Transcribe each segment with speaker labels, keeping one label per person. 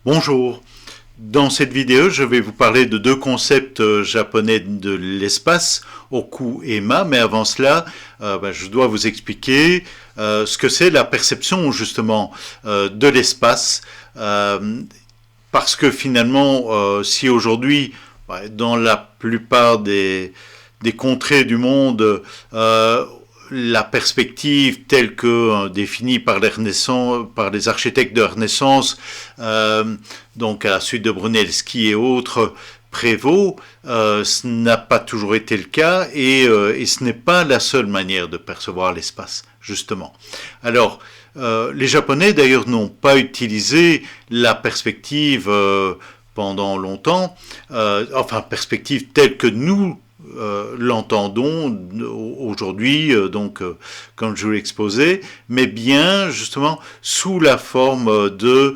Speaker 1: Bonjour, dans cette vidéo je vais vous parler de deux concepts japonais de l'espace, Oku et Ma, mais avant cela je dois vous expliquer ce que c'est la perception justement de l'espace, parce que finalement si aujourd'hui dans la plupart des contrées du monde la perspective telle que définie par les architectes de la Renaissance, donc à la suite de Brunelleschi et autres, prévaut, ce n'a pas toujours été le cas et ce n'est pas la seule manière de percevoir l'espace, justement. Alors, les Japonais d'ailleurs n'ont pas utilisé la perspective pendant longtemps, perspective telle que nous l'entendons aujourd'hui, comme je vous l'ai exposé, mais bien justement sous la forme de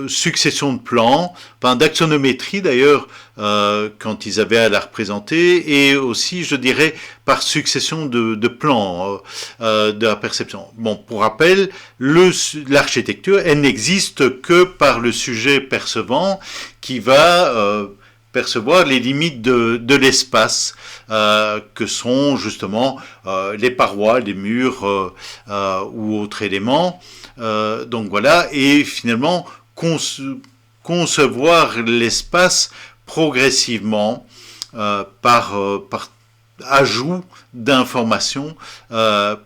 Speaker 1: succession de plans, d'axonométrie d'ailleurs, quand ils avaient à la représenter, et aussi je dirais par succession de plans de la perception. Bon, pour rappel, l'architecture, elle n'existe que par le sujet percevant qui va percevoir les limites de l'espace, que sont justement les parois, les murs ou autres éléments. Donc voilà, et finalement concevoir l'espace progressivement par ajout d'informations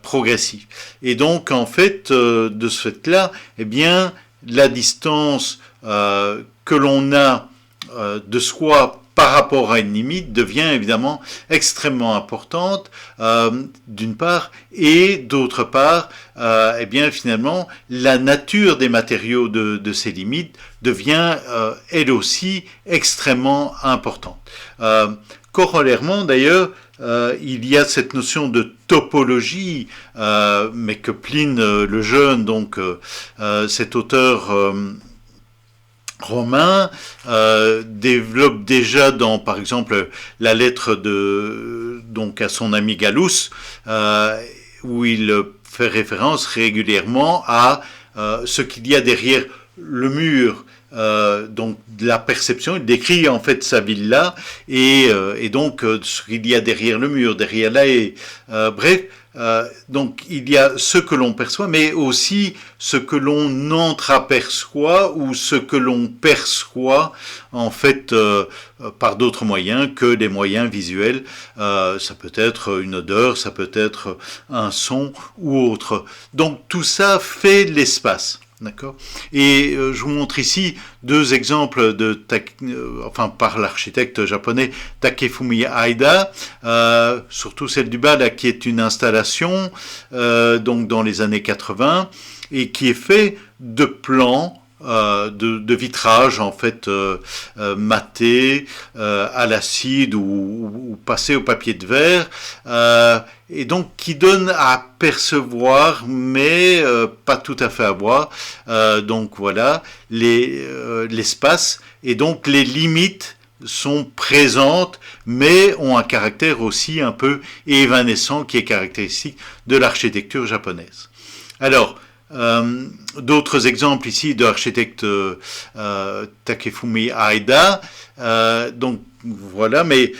Speaker 1: progressives. Et donc en fait, de ce fait-là, eh bien, la distance que l'on a de soi par rapport à une limite devient évidemment extrêmement importante, d'une part, et d'autre part, eh bien finalement la nature des matériaux de ces limites devient elle aussi extrêmement importante. Corollairement d'ailleurs, il y a cette notion de topologie, mais que Pline le Jeune, donc cet auteur romain, développe déjà dans, par exemple, la lettre donc à son ami Gallus, où il fait référence régulièrement à ce qu'il y a derrière le mur, donc de la perception. Il décrit en fait sa ville-là, et donc ce qu'il y a derrière le mur, derrière la haie, bref. Donc il y a ce que l'on perçoit, mais aussi ce que l'on entreaperçoit ou ce que l'on perçoit en fait par d'autres moyens que les moyens visuels. Ça peut être une odeur, ça peut être un son ou autre. Donc tout ça fait l'espace. D'accord. Et je vous montre ici deux exemples par l'architecte japonais Takefumi Aida, surtout celle du bas là, qui est une installation donc dans les années 80 et qui est fait de plans de vitrage en fait maté à l'acide ou passé au papier de verre, et donc qui donne à percevoir mais pas tout à fait à voir, donc voilà l'espace, et donc les limites sont présentes mais ont un caractère aussi un peu évanescent qui est caractéristique de l'architecture japonaise. Alors d'autres exemples ici de l'architecte Takefumi Aida, donc voilà, mais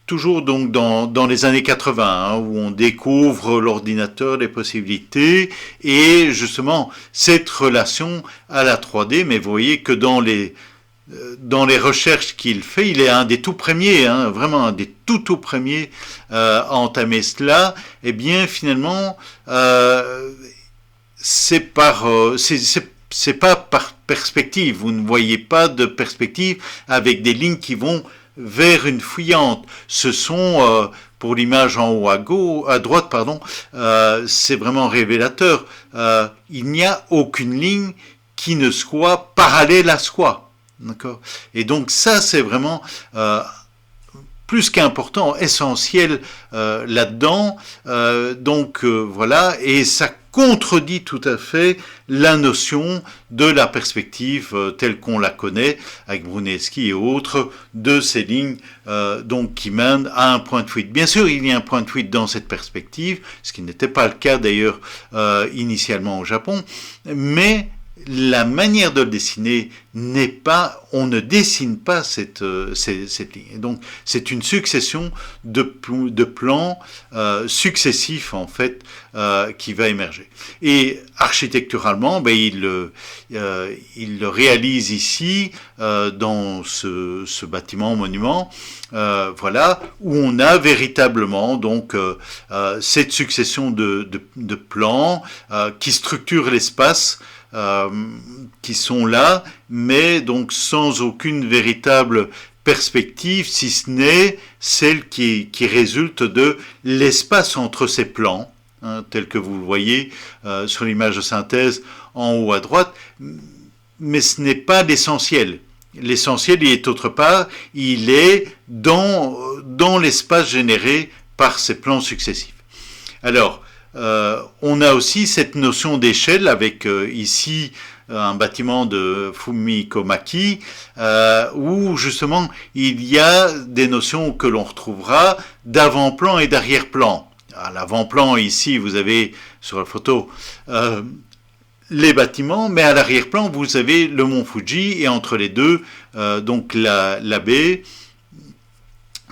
Speaker 1: toujours donc dans les années 80, où on découvre l'ordinateur, les possibilités, et justement cette relation à la 3D, mais vous voyez que dans les recherches qu'il fait, il est un des tout premiers, vraiment un des tout premiers à entamer cela, et bien finalement c'est pas par perspective. Vous ne voyez pas de perspective avec des lignes qui vont vers une fuyante. Ce sont, pour l'image en haut à droite, c'est vraiment révélateur. Il n'y a aucune ligne qui ne soit parallèle à soi. D'accord. Et donc ça, c'est vraiment plus qu'important, essentiel là-dedans. Voilà, et ça contredit tout à fait la notion de la perspective telle qu'on la connaît avec Brunelleschi et autres, de ces lignes qui mènent à un point de fuite. Bien sûr, il y a un point de fuite dans cette perspective, ce qui n'était pas le cas d'ailleurs initialement au Japon, mais la manière de le dessiner n'est pas, on ne dessine pas cette ligne. Et donc, c'est une succession de plans successifs, en fait, qui va émerger. Et architecturalement, il le réalise ici, dans ce bâtiment monument, voilà, où on a véritablement donc cette succession de plans qui structurent l'espace, qui sont là, mais donc sans aucune véritable perspective, si ce n'est celle qui résulte de l'espace entre ces plans, tel que vous le voyez sur l'image de synthèse en haut à droite, mais ce n'est pas l'essentiel. L'essentiel, il est autre part, il est dans l'espace généré par ces plans successifs. Alors, on a aussi cette notion d'échelle avec ici un bâtiment de Fumikomaki où justement il y a des notions que l'on retrouvera d'avant-plan et d'arrière-plan. À l'avant-plan ici vous avez sur la photo les bâtiments, mais à l'arrière-plan vous avez le mont Fuji et entre les deux donc la baie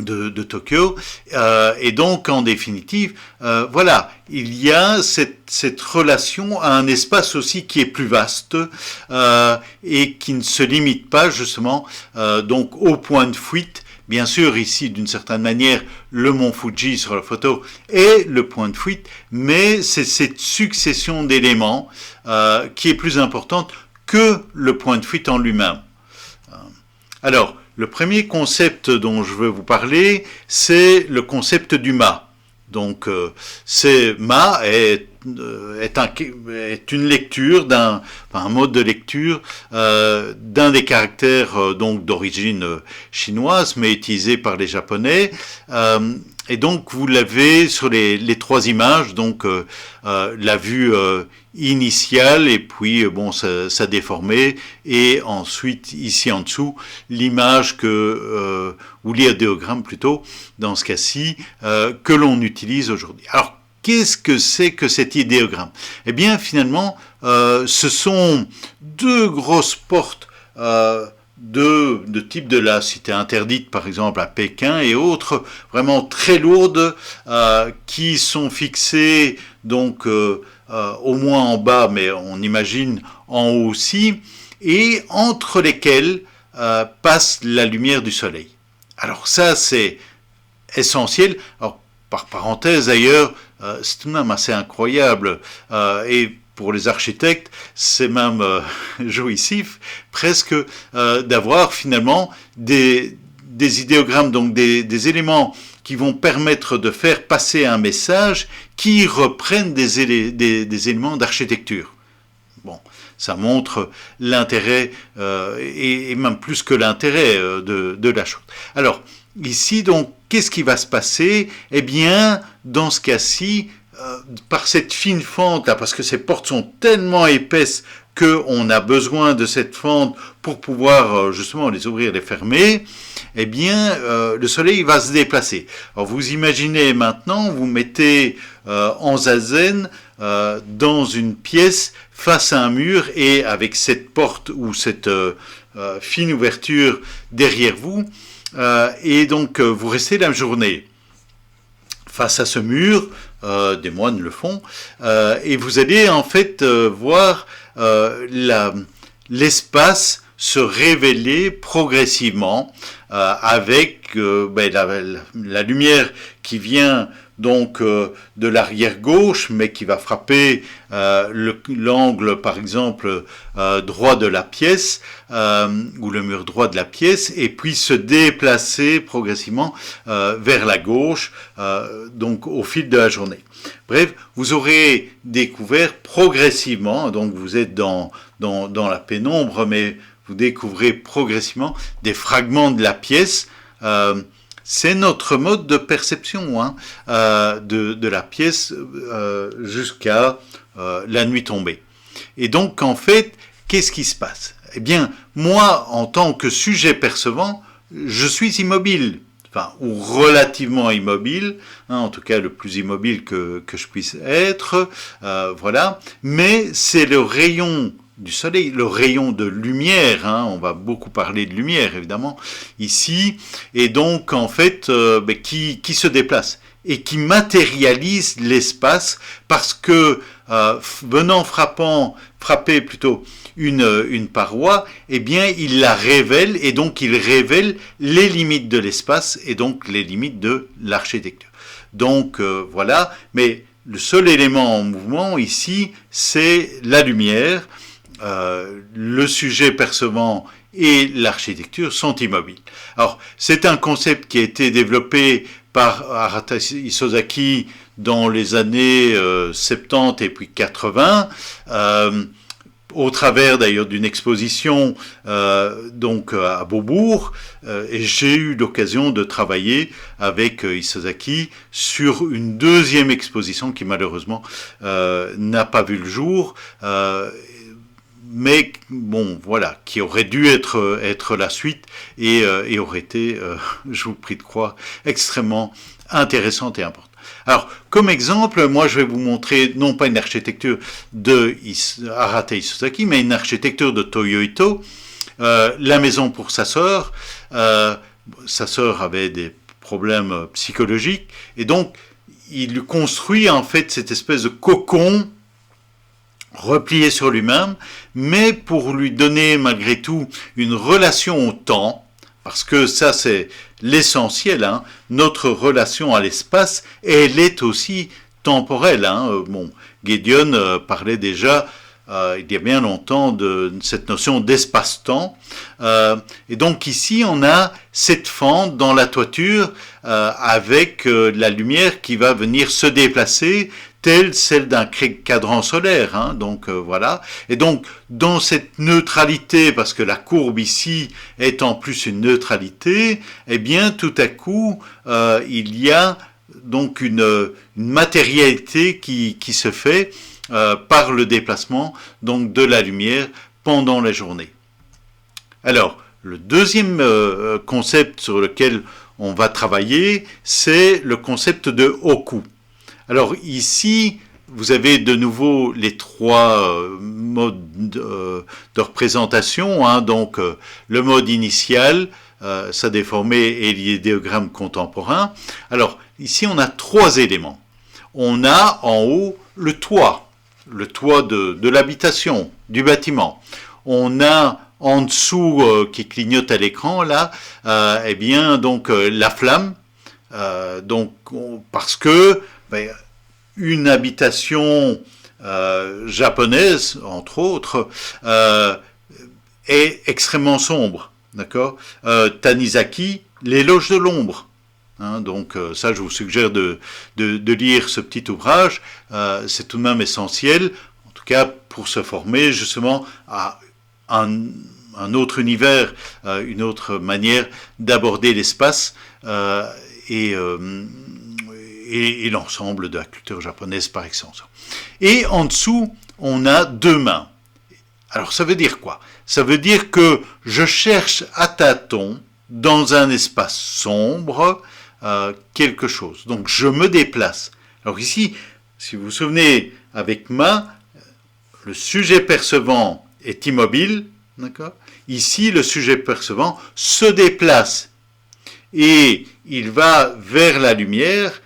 Speaker 1: de Tokyo, et donc en définitive, voilà, il y a cette relation à un espace aussi qui est plus vaste et qui ne se limite pas justement donc au point de fuite. Bien sûr, ici, d'une certaine manière, le mont Fuji sur la photo est le point de fuite, mais c'est cette succession d'éléments qui est plus importante que le point de fuite en lui-même. Alors, le premier concept dont je veux vous parler, c'est le concept du mât. Donc, mât est une lecture un mode de lecture d'un des caractères donc d'origine chinoise, mais utilisé par les Japonais. Et donc, vous l'avez sur les trois images, donc la vue initiale, et puis ça déformé, et ensuite ici en dessous l'image ou l'idéogramme plutôt dans ce cas-ci que l'on utilise aujourd'hui. Alors qu'est-ce que c'est que cet idéogramme? Eh bien finalement ce sont deux grosses portes de type de la cité interdite par exemple à Pékin et autres vraiment très lourdes qui sont fixées donc au moins en bas, mais on imagine en haut aussi, et entre lesquels passe la lumière du soleil. Alors ça, c'est essentiel. Alors, par parenthèse d'ailleurs, c'est tout de même assez incroyable, et pour les architectes, c'est même jouissif, presque, d'avoir finalement des idéogrammes, donc des éléments qui vont permettre de faire passer un message qui reprennent des éléments d'architecture. Bon, ça montre l'intérêt, et même plus que l'intérêt de la chose. Alors, ici, donc, qu'est-ce qui va se passer? Eh bien, dans ce cas-ci, par cette fine fente, là, parce que ces portes sont tellement épaisses qu'on a besoin de cette fente pour pouvoir justement les ouvrir et les fermer, eh bien le soleil va se déplacer. Alors vous imaginez maintenant, vous mettez en zazen dans une pièce face à un mur et avec cette porte ou cette fine ouverture derrière vous, et donc vous restez la journée face à ce mur, des moines le font, et vous allez en fait voir l'espace se révéler progressivement avec la lumière qui vient donc de l'arrière gauche, mais qui va frapper l'angle par exemple droit de la pièce ou le mur droit de la pièce, et puis se déplacer progressivement vers la gauche, donc au fil de la journée. Bref, vous aurez découvert progressivement, donc vous êtes dans la pénombre, mais vous découvrez progressivement des fragments de la pièce. C'est notre mode de perception de la pièce jusqu'à la nuit tombée. Et donc, en fait, qu'est-ce qui se passe? Eh bien, moi, en tant que sujet percevant, je suis immobile, ou relativement immobile, en tout cas le plus immobile que je puisse être, voilà. Mais c'est le rayon du soleil, le rayon de lumière, hein, on va beaucoup parler de lumière évidemment ici, et donc en fait qui se déplace et qui matérialise l'espace parce que venant frapper plutôt une paroi, eh bien il la révèle et donc il révèle les limites de l'espace et donc les limites de l'architecture. Donc voilà, mais le seul élément en mouvement ici, c'est la lumière. Le sujet percevant et l'architecture sont immobiles. Alors, c'est un concept qui a été développé par Arata Isozaki dans les années 70 et puis 80, au travers d'ailleurs d'une exposition donc à Beaubourg, et j'ai eu l'occasion de travailler avec Isozaki sur une deuxième exposition qui malheureusement n'a pas vu le jour, mais bon, voilà, qui aurait dû être la suite et aurait été, je vous prie de croire, extrêmement intéressante et importante. Alors, comme exemple, moi je vais vous montrer non pas une architecture de Arata Isozaki, mais une architecture de Toyo Ito, la maison pour sa sœur. Sa sœur avait des problèmes psychologiques, et donc il construit en fait cette espèce de cocon replié sur lui-même, mais pour lui donner malgré tout une relation au temps, parce que ça c'est l'essentiel, hein, notre relation à l'espace, elle est aussi temporelle. Hein. Bon, Gideon parlait déjà il y a bien longtemps de cette notion d'espace-temps, et donc ici on a cette fente dans la toiture avec la lumière qui va venir se déplacer telle celle d'un cadran solaire, hein, donc voilà. Et donc dans cette neutralité, parce que la courbe ici est en plus une neutralité, eh bien tout à coup il y a donc une matérialité qui se fait par le déplacement donc de la lumière pendant la journée. Alors le deuxième concept sur lequel on va travailler, c'est le concept de Oku. Alors ici, vous avez de nouveau les trois modes de représentation, hein, donc le mode initial, sa déformée et l'idéogramme contemporain. Alors ici, on a trois éléments. On a en haut le toit de l'habitation, du bâtiment. On a en dessous qui clignote à l'écran là, eh bien donc la flamme, donc parce que une habitation japonaise, entre autres, est extrêmement sombre, d'accord. Tanizaki, l'éloge de l'ombre. Hein, donc ça, je vous suggère de lire ce petit ouvrage. C'est tout de même essentiel, en tout cas pour se former justement à un autre univers, une autre manière d'aborder l'espace et l'ensemble de la culture japonaise par extension. Et en dessous, on a deux mains. Alors ça veut dire quoi? Ça veut dire que je cherche à tâtons dans un espace sombre quelque chose. Donc je me déplace. Alors ici, si vous vous souvenez, avec main, le sujet percevant est immobile, d'accord? Ici, le sujet percevant se déplace et il va vers la lumière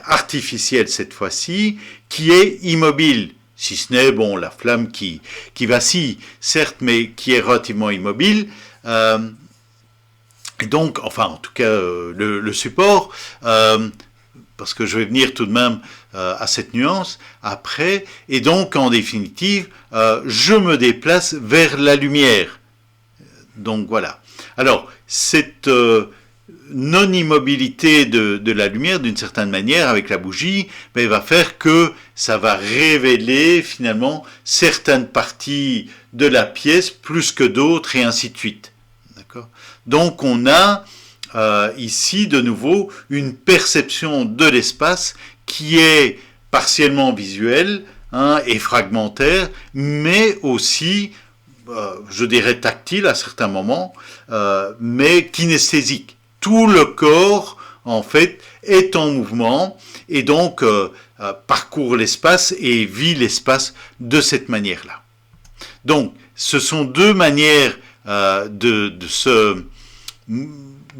Speaker 1: artificielle cette fois-ci, qui est immobile, si ce n'est bon la flamme qui vacille, certes, mais qui est relativement immobile. Donc, enfin, en tout cas, le support, parce que je vais venir tout de même à cette nuance après, et donc, en définitive, je me déplace vers la lumière. Donc, voilà. Alors, cette non-immobilité de la lumière, d'une certaine manière, avec la bougie, va faire que ça va révéler, finalement, certaines parties de la pièce, plus que d'autres, et ainsi de suite. D'accord ? Donc on a ici de nouveau une perception de l'espace qui est partiellement visuelle, hein, et fragmentaire, mais aussi, je dirais tactile à certains moments, mais kinesthésique. Tout le corps, en fait, est en mouvement et donc parcourt l'espace et vit l'espace de cette manière-là. Donc, ce sont deux manières de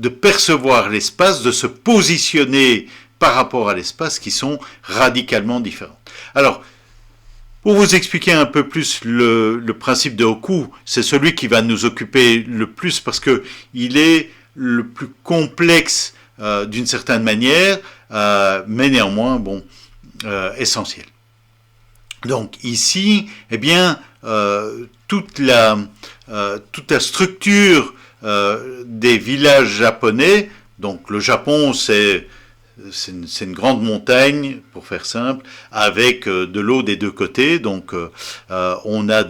Speaker 1: percevoir l'espace, de se positionner par rapport à l'espace qui sont radicalement différentes. Alors, pour vous expliquer un peu plus le principe de Hoku, c'est celui qui va nous occuper le plus parce que il est le plus complexe d'une certaine manière, mais néanmoins, bon, essentiel. Donc ici, eh bien, toute la structure des villages japonais, donc le Japon, c'est une grande montagne, pour faire simple, avec de l'eau des deux côtés. Donc, on a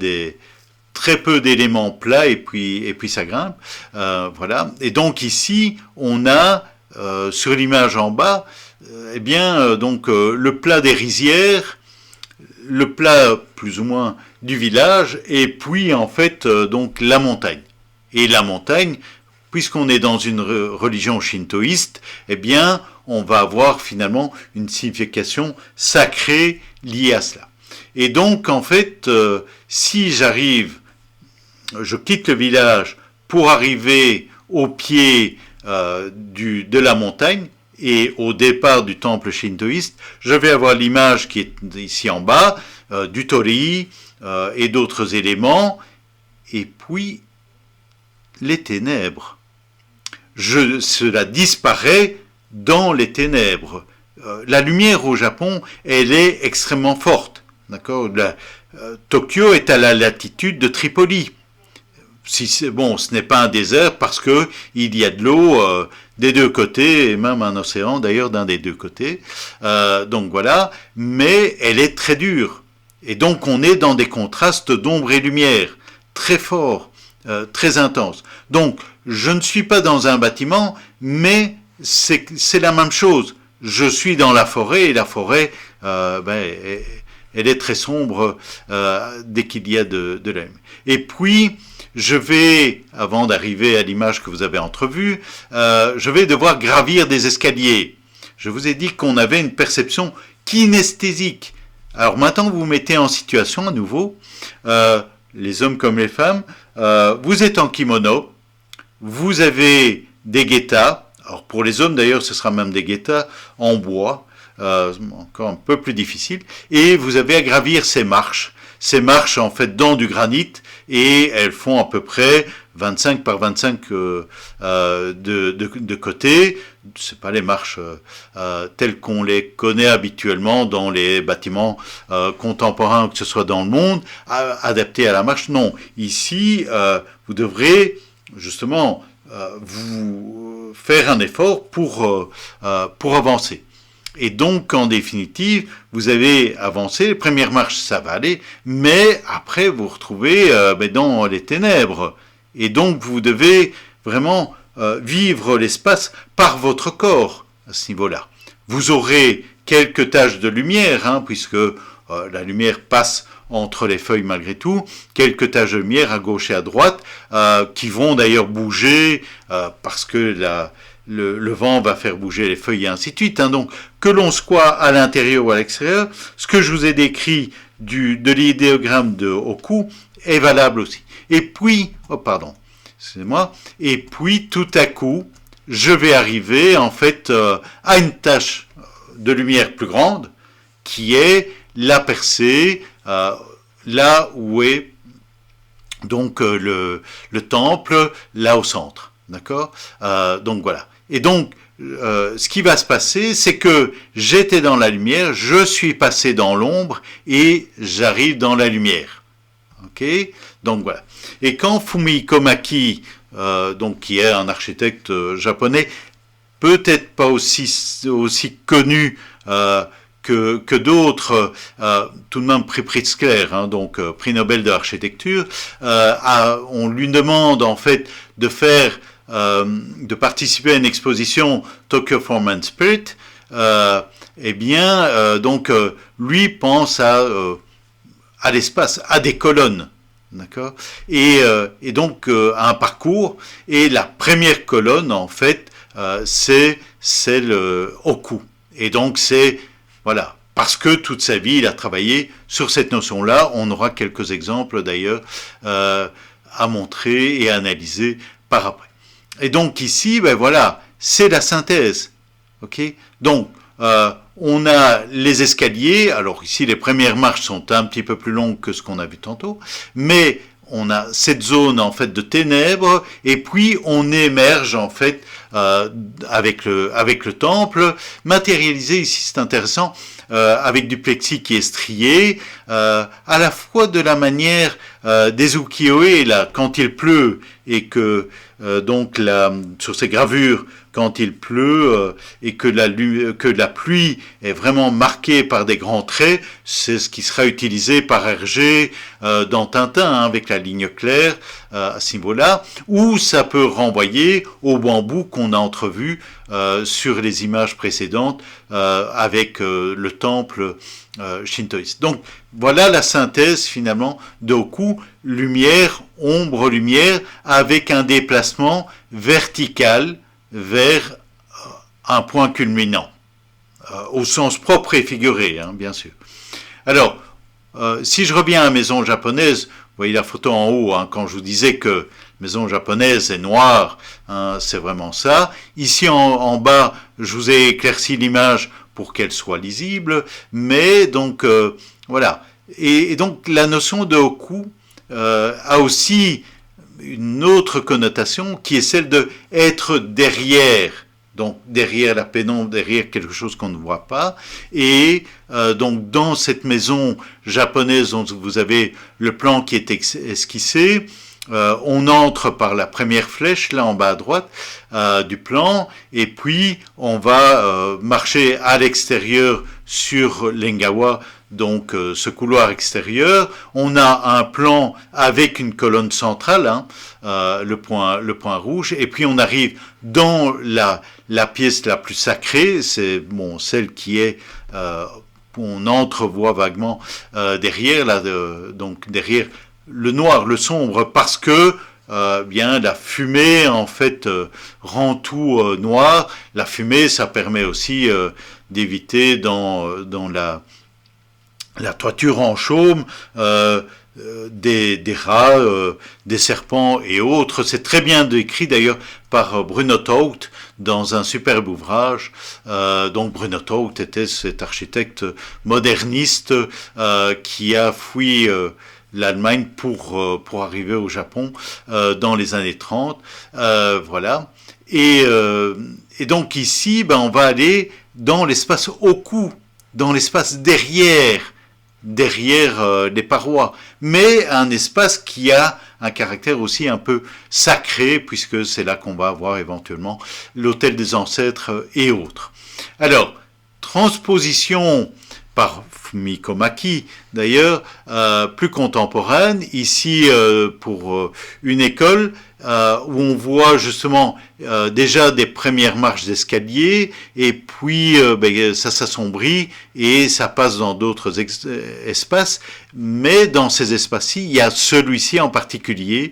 Speaker 1: très peu d'éléments plats et puis ça grimpe. Voilà. Et donc ici, on a sur l'image en bas, eh bien, donc le plat des rizières, le plat plus ou moins du village, et puis en fait donc la montagne. Et la montagne, puisqu'on est dans une religion shintoïste, eh bien, on va avoir finalement une signification sacrée liée à cela. Et donc, en fait, si je quitte le village pour arriver au pied de la montagne et au départ du temple shintoïste, je vais avoir l'image qui est ici en bas, du torii et d'autres éléments, et puis les ténèbres. Cela disparaît dans les ténèbres. La lumière au Japon, elle est extrêmement forte. D'accord ? Tokyo est à la latitude de Tripoli. Bon, ce n'est pas un désert parce que il y a de l'eau des deux côtés et même un océan d'ailleurs d'un des deux côtés. Donc voilà, mais elle est très dure. Et donc on est dans des contrastes d'ombre et lumière très forts, très intenses. Donc je ne suis pas dans un bâtiment, mais c'est la même chose. Je suis dans la forêt et la forêt, elle est très sombre dès qu'il y a de la lumière. Et puis je vais, avant d'arriver à l'image que vous avez entrevue, je vais devoir gravir des escaliers. Je vous ai dit qu'on avait une perception kinesthésique. Alors maintenant, vous vous mettez en situation à nouveau, les hommes comme les femmes, vous êtes en kimono, vous avez des getas, alors pour les hommes d'ailleurs, ce sera même des getas en bois, encore un peu plus difficile, et vous avez à gravir ces marches en fait dans du granit, et elles font à peu près 25 par 25 de côté. C'est pas les marches telles qu'on les connaît habituellement dans les bâtiments contemporains, que ce soit dans le monde, adaptés à la marche. Non, ici, vous devrez justement vous faire un effort pour avancer. Et donc, en définitive, vous avez avancé, les premières marches, ça va aller, mais après, vous vous retrouvez dans les ténèbres. Et donc, vous devez vraiment vivre l'espace par votre corps, à ce niveau-là. Vous aurez quelques taches de lumière, puisque la lumière passe entre les feuilles malgré tout, quelques taches de lumière à gauche et à droite, qui vont d'ailleurs bouger, parce que le vent va faire bouger les feuilles et ainsi de suite. Donc, que l'on soit à l'intérieur ou à l'extérieur, ce que je vous ai décrit de l'idéogramme de Hoku est valable aussi. Et puis, et puis tout à coup, je vais arriver en fait à une tache de lumière plus grande, qui est la percée, là où est donc le temple, là au centre. D'accord ? Donc voilà. Et donc, ce qui va se passer, c'est que j'étais dans la lumière, je suis passé dans l'ombre et j'arrive dans la lumière. Ok ? Donc voilà. Et quand Fumihiko Maki, donc qui est un architecte japonais, peut-être pas aussi connu que d'autres, tout de même prix Pritzker, donc prix Nobel de l'architecture, on lui demande en fait de participer à une exposition Tokyo Form and Spirit, donc lui pense à l'espace, à des colonnes, d'accord, et donc à un parcours, et la première colonne en fait c'est le Hoku, et donc c'est voilà, parce que toute sa vie, il a travaillé sur cette notion-là. On aura quelques exemples d'ailleurs à montrer et à analyser par après. Et donc ici, ben voilà, c'est la synthèse. Okay, donc, on a les escaliers. Alors ici, les premières marches sont un petit peu plus longues que ce qu'on a vu tantôt, mais on a cette zone en fait de ténèbres, et puis on émerge en fait avec le temple matérialisé. Ici, c'est intéressant, avec du plexi qui est strié, à la fois de la manière des ukiyo-e là quand il pleut, et que donc sur ces gravures, quand il pleut et que la pluie est vraiment marquée par des grands traits, c'est ce qui sera utilisé par Hergé dans Tintin, avec la ligne claire à ce niveau-là, ou ça peut renvoyer au bambou qu'on a entrevu sur les images précédentes avec le temple shintoïste. Donc voilà la synthèse finalement de Oku, lumière, ombre, lumière, avec un déplacement vertical vers un point culminant, au sens propre et figuré, hein, bien sûr. Alors, si je reviens à la maison japonaise, vous voyez la photo en haut, hein, quand je vous disais que maison japonaise est noire, hein, c'est vraiment ça. Ici en bas, je vous ai éclairci l'image pour qu'elle soit lisible, mais donc voilà. Et donc la notion de Oku a aussi une autre connotation qui est celle de être derrière, donc derrière la pénombre, derrière quelque chose qu'on ne voit pas, et donc dans cette maison japonaise dont vous avez le plan qui est esquissé, on entre par la première flèche là en bas à droite du plan, et puis on va marcher à l'extérieur sur l'Engawa, donc ce couloir extérieur. On a un plan avec une colonne centrale, hein, le point rouge, et puis on arrive dans la pièce la plus sacrée, c'est bon, celle qui est on entrevoit vaguement derrière là, donc derrière le noir, le sombre, parce que bien la fumée en fait rend tout noir. La fumée, ça permet aussi d'éviter dans la toiture en chaume des rats, des serpents et autres. C'est très bien décrit d'ailleurs par Bruno Taut dans un superbe ouvrage. Donc Bruno Taut était cet architecte moderniste qui a fui l'Allemagne pour arriver au Japon dans les années 30. Voilà. Et donc ici, ben, on va aller dans l'espace Oku, dans l'espace derrière les parois, mais un espace qui a un caractère aussi un peu sacré, puisque c'est là qu'on va avoir éventuellement l'autel des ancêtres et autres. Alors, transposition par Fumikomaki, d'ailleurs, plus contemporaine, ici pour une école où on voit justement déjà des premières marches d'escalier, et puis ça s'assombrit et ça passe dans d'autres espaces, mais dans ces espaces-ci, il y a celui-ci en particulier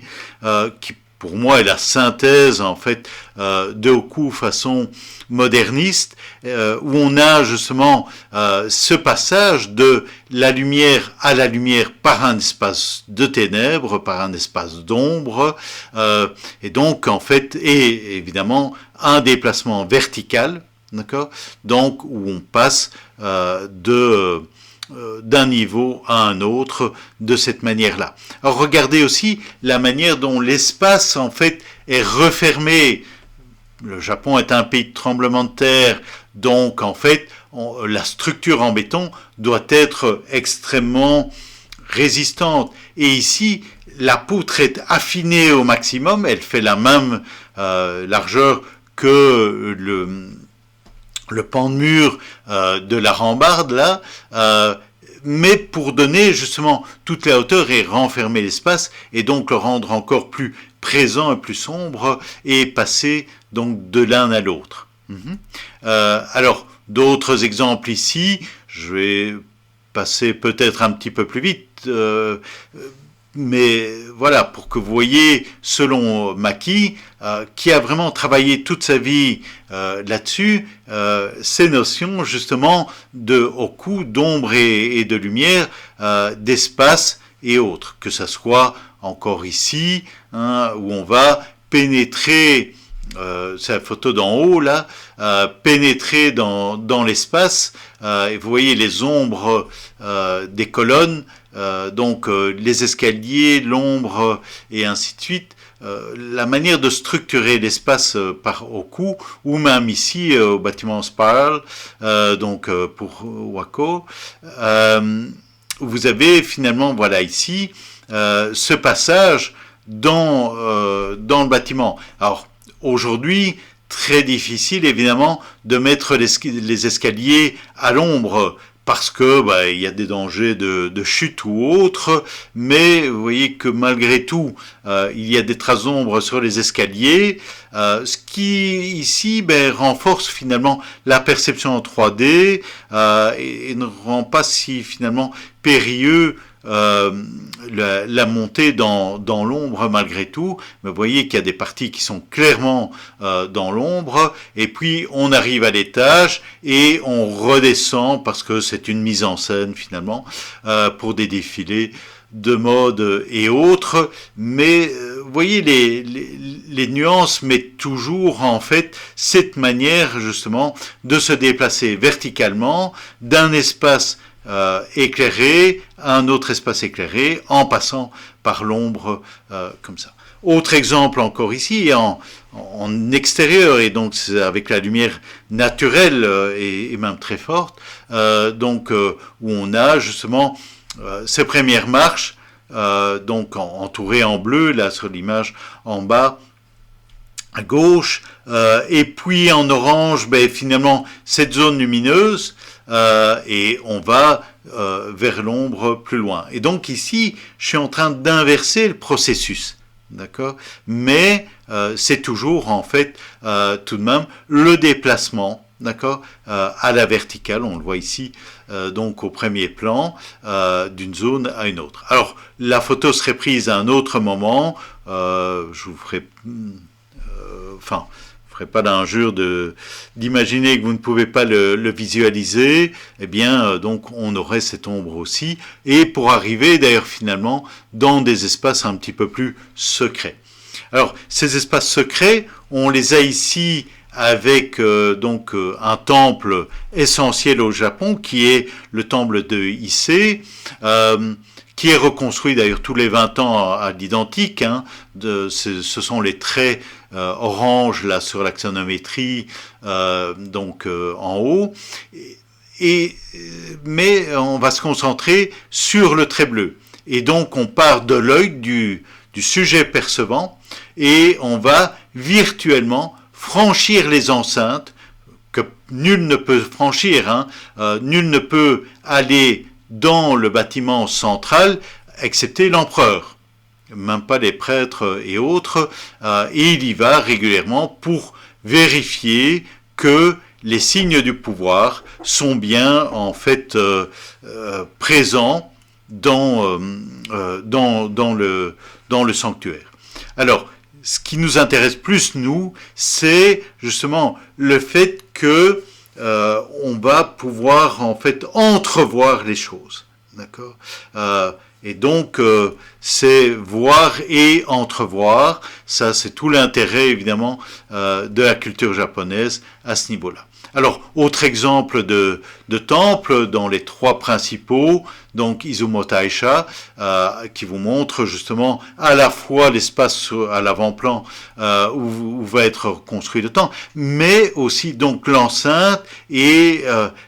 Speaker 1: qui pour moi est la synthèse en fait de Oku façon moderniste, où on a justement ce passage de la lumière à la lumière par un espace de ténèbres, par un espace d'ombre, et donc en fait, et évidemment un déplacement vertical, d'accord, donc où on passe d'un niveau à un autre de cette manière-là. Alors regardez aussi la manière dont l'espace en fait est refermé. Le Japon est un pays de tremblement de terre, donc en fait la structure en béton doit être extrêmement résistante. Et ici, la poutre est affinée au maximum, elle fait la même largeur que le pan de mur de la rambarde là, mais pour donner justement toute la hauteur et renfermer l'espace, et donc le rendre encore plus présent et plus sombre, et passer donc de l'un à l'autre. Alors d'autres exemples ici, je vais passer peut-être un petit peu plus vite. mais voilà, pour que vous voyez, selon Maki, qui a vraiment travaillé toute sa vie là-dessus, ces notions justement de oku, d'ombre et de lumière, d'espace et autres, que ça soit encore ici, hein, où on va pénétrer, c'est la photo d'en haut là, pénétrer dans l'espace, et vous voyez les ombres des colonnes, donc les escaliers, l'ombre et ainsi de suite. La manière de structurer l'espace par oku, ou même ici au bâtiment Spiral, donc pour Wako, vous avez finalement, voilà ici, ce passage dans le bâtiment. Alors aujourd'hui, très difficile évidemment de mettre les escaliers à l'ombre parce que il y a des dangers de chute ou autre, mais vous voyez que malgré tout, il y a des traces d'ombre sur les escaliers, ce qui ici renforce finalement la perception en 3D et ne rend pas si finalement périlleux la montée dans l'ombre malgré tout, mais vous voyez qu'il y a des parties qui sont clairement dans l'ombre, et puis on arrive à l'étage et on redescend parce que c'est une mise en scène finalement pour des défilés de mode et autres, mais vous voyez les nuances, mais toujours en fait cette manière justement de se déplacer verticalement d'un espace éclairé à un autre espace éclairé en passant par l'ombre comme ça. Autre exemple encore ici en extérieur et donc avec la lumière naturelle et même très forte, donc où on a justement ces premières marches, donc entourées en bleu là sur l'image en bas à gauche, et puis en orange finalement cette zone lumineuse, et on va vers l'ombre plus loin. Et donc ici, je suis en train d'inverser le processus, d'accord ? Mais c'est toujours en fait tout de même le déplacement, d'accord, à la verticale, on le voit ici, donc au premier plan, d'une zone à une autre. Alors, la photo serait prise à un autre moment, je vous ferai... je ne ferai pas l'injure d'imaginer que vous ne pouvez pas le visualiser, eh bien, donc on aurait cette ombre aussi, et pour arriver d'ailleurs finalement dans des espaces un petit peu plus secrets. Alors, ces espaces secrets, on les a ici avec donc un temple essentiel au Japon, qui est le temple de Ise, qui est reconstruit d'ailleurs tous les 20 ans à l'identique, hein, ce sont les traits orange là sur l'axonométrie, donc en haut, mais on va se concentrer sur le trait bleu, et donc on part de l'œil du sujet percevant, et on va virtuellement franchir les enceintes que nul ne peut franchir, hein, nul ne peut aller dans le bâtiment central, excepté l'empereur, même pas les prêtres et autres, et il y va régulièrement pour vérifier que les signes du pouvoir sont bien en fait présents dans le sanctuaire. Alors, ce qui nous intéresse plus, nous, c'est justement le fait que on va pouvoir en fait entrevoir les choses, d'accord, et donc c'est voir et entrevoir, ça c'est tout l'intérêt évidemment de la culture japonaise à ce niveau-là. Alors, autre exemple de temple dans les trois principaux, donc Izumo Taisha, qui vous montre justement à la fois l'espace à l'avant-plan où va être construit le temple, mais aussi donc l'enceinte et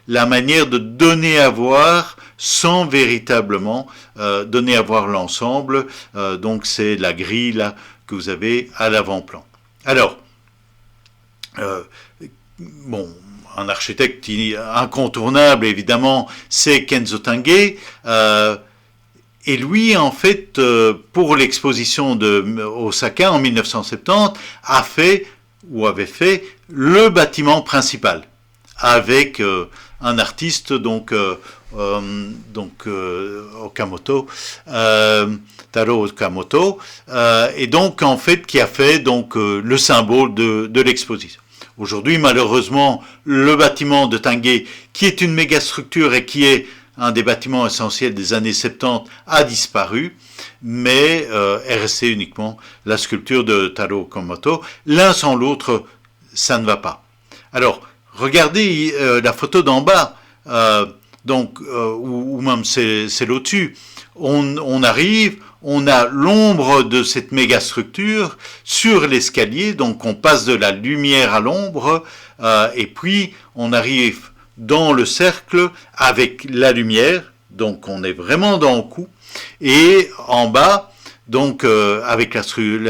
Speaker 1: la manière de donner à voir sans véritablement donner à voir l'ensemble. Donc c'est la grille là que vous avez à l'avant-plan. Alors, bon, un architecte incontournable, évidemment, c'est Kenzo Tange. Et lui, en fait, pour l'exposition de Osaka en 1970, avait fait le bâtiment principal, avec un artiste, Okamoto, Taro Okamoto, et donc en fait qui a fait le symbole de l'exposition. Aujourd'hui, malheureusement, le bâtiment de Tanguay, qui est une méga structure et qui est un des bâtiments essentiels des années 70, a disparu, mais est resté uniquement la sculpture de Taro Okamoto. L'un sans l'autre, ça ne va pas. Alors, regardez la photo d'en bas, ou même c'est l'au-dessus. On arrive, on a l'ombre de cette méga structure sur l'escalier, donc on passe de la lumière à l'ombre, et puis on arrive dans le cercle avec la lumière, donc on est vraiment dans le coup, et en bas, avec la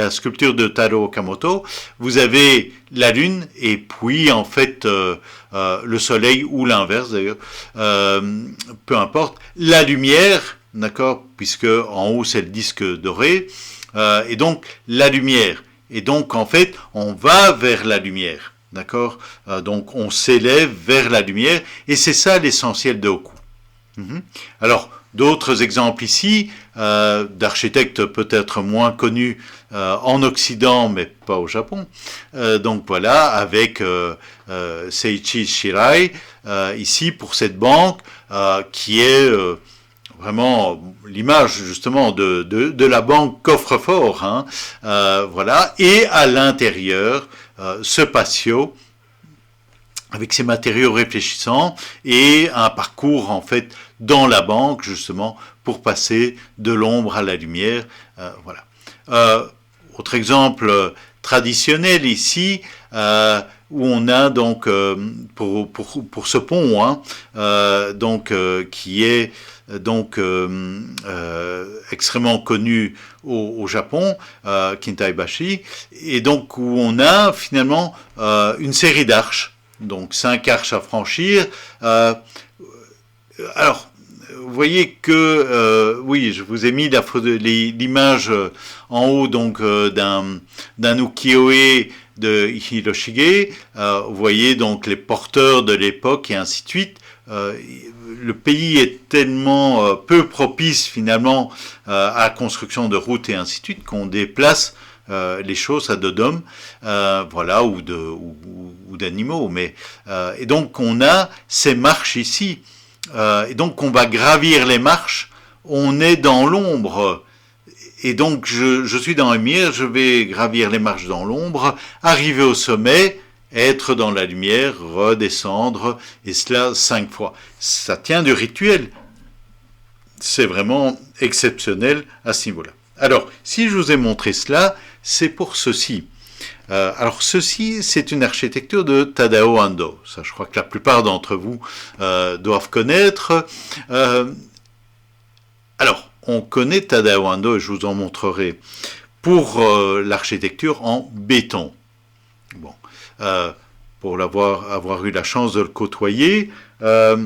Speaker 1: sculpture de Taro Okamoto, vous avez la lune et puis en fait le soleil ou l'inverse d'ailleurs, peu importe, la lumière, d'accord, puisque en haut c'est le disque doré, et donc la lumière, et donc en fait on va vers la lumière, d'accord, donc on s'élève vers la lumière, et c'est ça l'essentiel de Oku. Alors, d'autres exemples ici, d'architectes peut-être moins connus en Occident, mais pas au Japon. Donc voilà, avec Seiichi Shirai, ici pour cette banque, qui est vraiment l'image justement de la banque coffre-fort. Hein, voilà, et à l'intérieur, ce patio, avec ses matériaux réfléchissants et un parcours en fait dans la banque justement pour passer de l'ombre à la lumière. Voilà. Autre exemple traditionnel ici où on a donc pour ce pont hein, qui est extrêmement connu au Japon, Kintaibashi, et donc où on a finalement une série d'arches. Donc 5 arches à franchir. Alors, vous voyez que, oui, je vous ai mis l'image en haut d'un ukiyo-e de Hiroshige. Vous voyez donc les porteurs de l'époque et ainsi de suite. Le pays est tellement peu propice finalement à la construction de routes et ainsi de suite qu'on déplace les choses à dos d'hommes, voilà, ou d'animaux, mais et donc on a ces marches ici, et donc on va gravir les marches, on est dans l'ombre, et donc je suis dans la lumière, je vais gravir les marches dans l'ombre, arriver au sommet, être dans la lumière, redescendre, et cela 5 fois. Ça tient du rituel, c'est vraiment exceptionnel à ce niveau-là. Alors, si je vous ai montré cela, c'est pour ceci. Alors, ceci, c'est une architecture de Tadao Ando. Ça, je crois que la plupart d'entre vous doivent connaître. Alors, on connaît Tadao Ando, et je vous en montrerai, pour l'architecture en béton. Bon, pour avoir eu la chance de le côtoyer, ce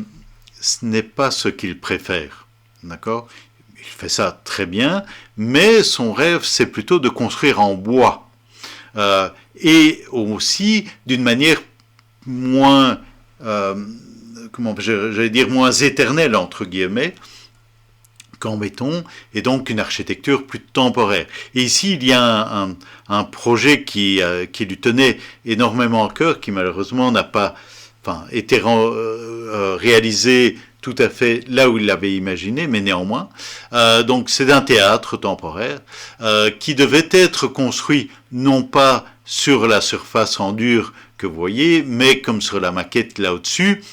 Speaker 1: n'est pas ce qu'il préfère. D'accord ? Il fait ça très bien, mais son rêve, c'est plutôt de construire en bois. Et aussi d'une manière moins, moins éternelle, entre guillemets, qu'en béton, et donc une architecture plus temporaire. Et ici, il y a un projet qui lui tenait énormément à cœur, qui malheureusement n'a pas été réalisé tout à fait là où il l'avait imaginé, mais néanmoins. Donc c'est un théâtre temporaire qui devait être construit non pas sur la surface en dur que vous voyez, mais comme sur la maquette là au-dessus,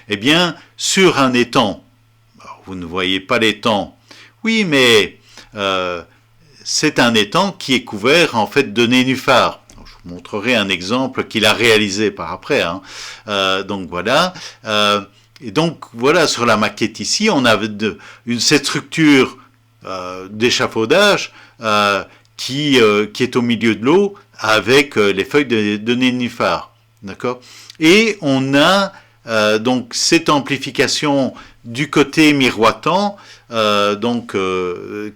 Speaker 1: eh bien sur un étang. Alors, vous ne voyez pas l'étang. Oui, mais c'est un étang qui est couvert en fait de nénuphars. Je vous montrerai un exemple qu'il a réalisé par après. Hein. Donc voilà. Et donc voilà, sur la maquette ici, on a cette structure d'échafaudage qui est au milieu de l'eau avec les feuilles de nénuphar, d'accord. Et on a donc cette amplification du côté miroitant,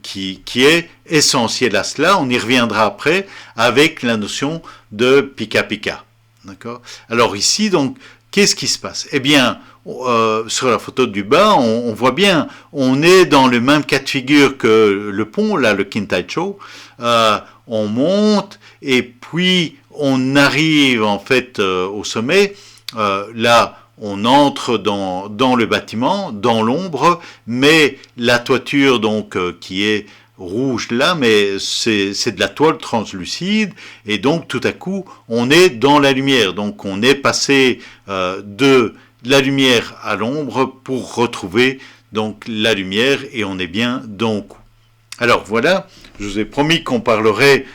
Speaker 1: qui est essentielle à cela. On y reviendra après avec la notion de pika pika. D'accord. Alors ici, donc, qu'est-ce qui se passe? Eh bien, sur la photo du bas, on voit bien, on est dans le même cas de figure que le pont, là, le Kintaicho. On monte et puis on arrive en fait au sommet. Là, on entre dans le bâtiment, dans l'ombre, mais la toiture donc qui est rouge là, mais c'est de la toile translucide, et donc tout à coup on est dans la lumière, donc on est passé de la lumière à l'ombre pour retrouver donc la lumière, et on est bien dans Oku. Alors voilà, je vous ai promis qu'on parlerait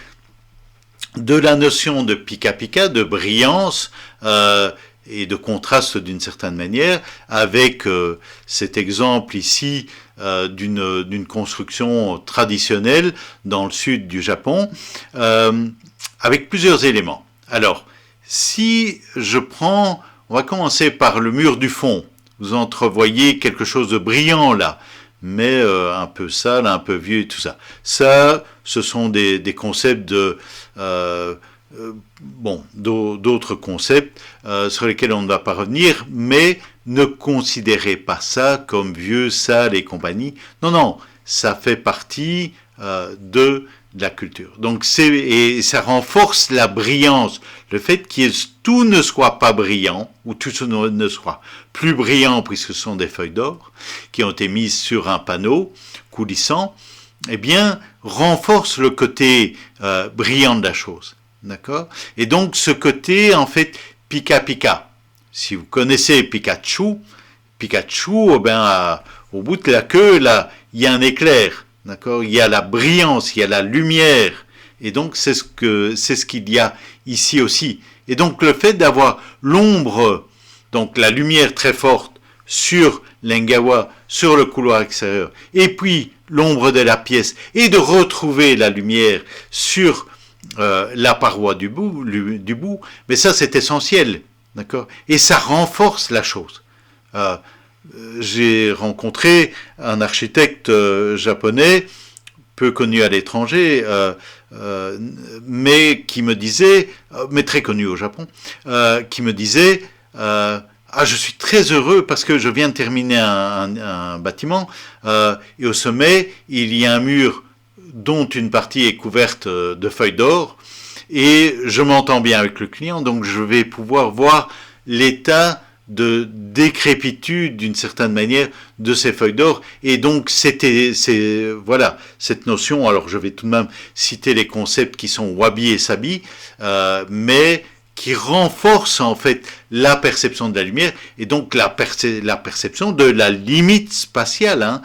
Speaker 1: de la notion de pika pika, de brillance, et de contraste d'une certaine manière, avec cet exemple ici d'une construction traditionnelle dans le sud du Japon, avec plusieurs éléments. Alors, si je prends, on va commencer par le mur du fond. Vous entrevoyez quelque chose de brillant là, mais un peu sale, un peu vieux et tout ça. Ça, ce sont des concepts de... d'autres concepts sur lesquels on ne va pas revenir, mais ne considérez pas ça comme vieux, sale et compagnie. Non, non, ça fait partie de la culture. Donc et ça renforce la brillance, le fait que tout ne soit pas brillant, ou tout ne soit plus brillant, puisque ce sont des feuilles d'or qui ont été mises sur un panneau coulissant, eh bien, renforce le côté brillant de la chose. D'accord? Et donc, ce côté, en fait, pika pika. Si vous connaissez Pikachu, au bout de la queue, là, il y a un éclair. D'accord? Il y a la brillance, il y a la lumière. Et donc, c'est ce qu'il y a ici aussi. Et donc, le fait d'avoir l'ombre, donc la lumière très forte sur l'Engawa, sur le couloir extérieur, et puis l'ombre de la pièce, et de retrouver la lumière sur la paroi du bout, mais ça c'est essentiel, d'accord? Et ça renforce la chose. J'ai rencontré un architecte japonais, peu connu à l'étranger, mais qui me disait, mais très connu au Japon, qui me disait, je suis très heureux parce que je viens de terminer un bâtiment, et au sommet, il y a un mur dont une partie est couverte de feuilles d'or, et je m'entends bien avec le client, donc je vais pouvoir voir l'état de décrépitude d'une certaine manière de ces feuilles d'or, et donc voilà, cette notion, alors je vais tout de même citer les concepts qui sont wabi et sabi, mais qui renforcent en fait la perception de la lumière, et donc la perception de la limite spatiale, hein,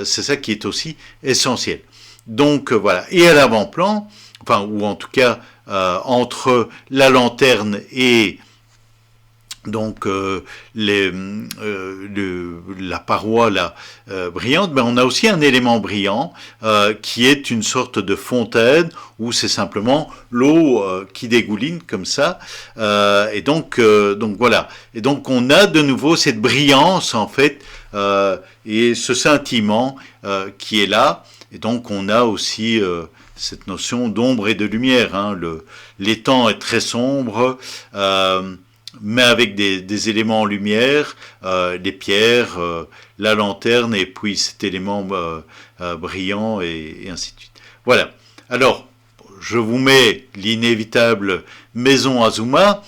Speaker 1: c'est ça qui est aussi essentiel. Donc voilà, et à l'avant-plan, enfin, ou en tout cas entre la lanterne et donc la paroi là, brillante, ben, on a aussi un élément brillant qui est une sorte de fontaine où c'est simplement l'eau qui dégouline comme ça, et donc voilà, et donc on a de nouveau cette brillance en fait et ce scintillement qui est là. Et donc on a aussi cette notion d'ombre et de lumière, hein. L'étang est très sombre, mais avec des éléments en lumière, des pierres, la lanterne, et puis cet élément brillant, et ainsi de suite. Voilà. Alors, je vous mets l'inévitable maison Azuma,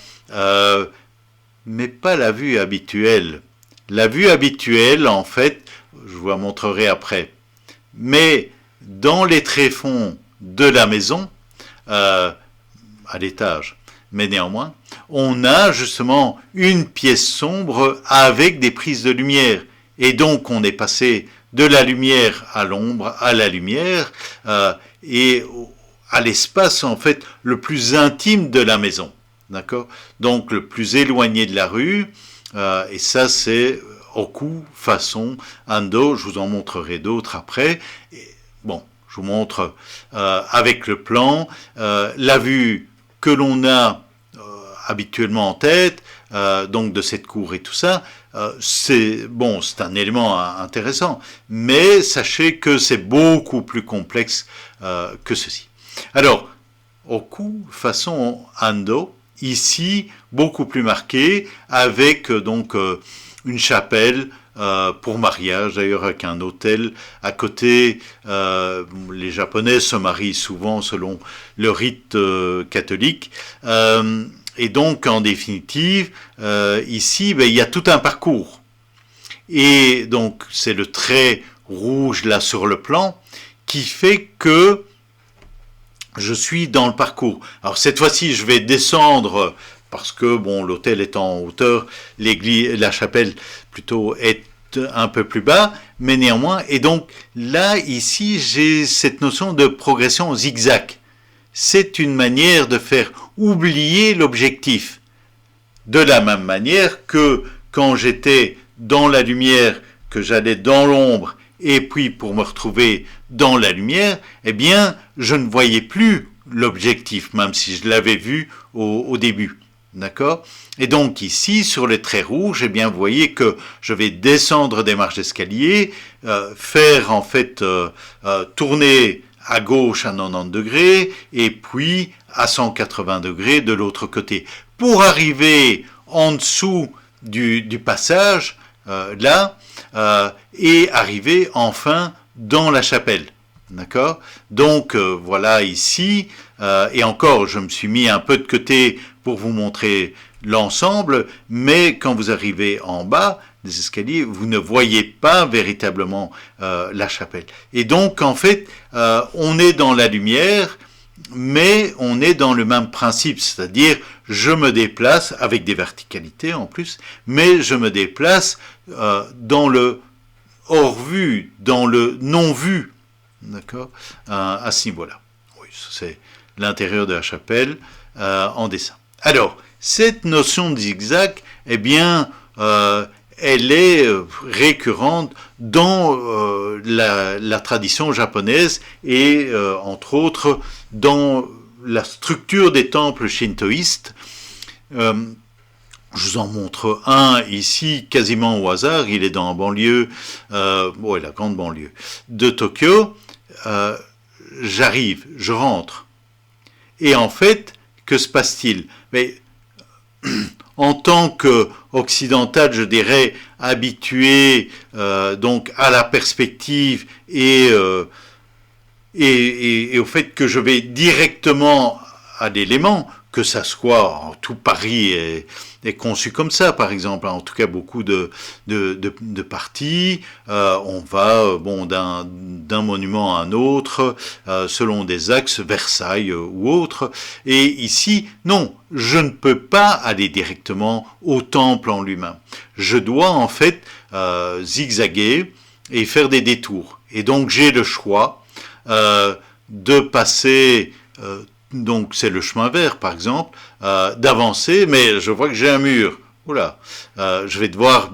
Speaker 1: mais pas la vue habituelle. La vue habituelle, en fait, je vous la montrerai après. Mais dans les tréfonds de la maison, à l'étage, mais néanmoins, on a justement une pièce sombre avec des prises de lumière. Et donc on est passé de la lumière à l'ombre, à la lumière, et à l'espace en fait le plus intime de la maison. D'accord? Donc le plus éloigné de la rue, et ça c'est Oku façon Ando, je vous en montrerai d'autres après. Et, bon, je vous montre avec le plan, la vue que l'on a habituellement en tête, donc de cette cour et tout ça, c'est un élément intéressant, mais sachez que c'est beaucoup plus complexe que ceci. Alors, Oku façon Ando, ici beaucoup plus marquée, avec donc une chapelle pour mariage, d'ailleurs avec un hôtel à côté. Les Japonais se marient souvent selon le rite catholique. Et donc, en définitive, ici, il y a tout un parcours. Et donc, c'est le trait rouge là sur le plan qui fait que je suis dans le parcours. Alors, cette fois-ci, je vais descendre parce que, bon, l'hôtel est en hauteur, la chapelle plutôt est un peu plus bas, mais néanmoins, et donc là, ici, j'ai cette notion de progression zigzag. C'est une manière de faire oublier l'objectif. De la même manière que quand j'étais dans la lumière, que j'allais dans l'ombre, et puis pour me retrouver dans la lumière, eh bien, je ne voyais plus l'objectif, même si je l'avais vu au début. D'accord? Et donc ici, sur les traits rouges, eh bien, vous voyez que je vais descendre des marches d'escalier, faire en fait tourner à gauche à 90 degrés et puis à 180 degrés de l'autre côté. Pour arriver en dessous du passage, là, et arriver enfin dans la chapelle. D'accord? Donc voilà ici, et encore, je me suis mis un peu de côté pour vous montrer l'ensemble, mais quand vous arrivez en bas des escaliers, vous ne voyez pas véritablement la chapelle. Et donc, en fait, on est dans la lumière, mais on est dans le même principe, c'est-à-dire je me déplace avec des verticalités en plus, mais je me déplace dans le hors-vue, dans le non-vu, d'accord, à ce niveau-là. Oui, c'est l'intérieur de la chapelle en dessin. Alors, cette notion de zigzag, eh bien, elle est récurrente dans la tradition japonaise et, entre autres, dans la structure des temples shintoïstes. Je vous en montre un ici, quasiment au hasard. Il est dans la banlieue, la grande banlieue de Tokyo. J'arrive, je rentre. Et en fait, que se passe-t-il? Mais en tant qu'occidental, je dirais, habitué donc à la perspective et au fait que je vais directement à l'élément, que ça soit, tout Paris est conçu comme ça, par exemple, en tout cas beaucoup de parties, on va d'un monument à un autre, selon des axes, Versailles ou autre, et ici, non, je ne peux pas aller directement au temple en lui-même. Je dois en fait zigzaguer et faire des détours. Et donc j'ai le choix de passer, donc c'est le chemin vert par exemple, d'avancer, mais je vois que j'ai un mur. Oula, je vais devoir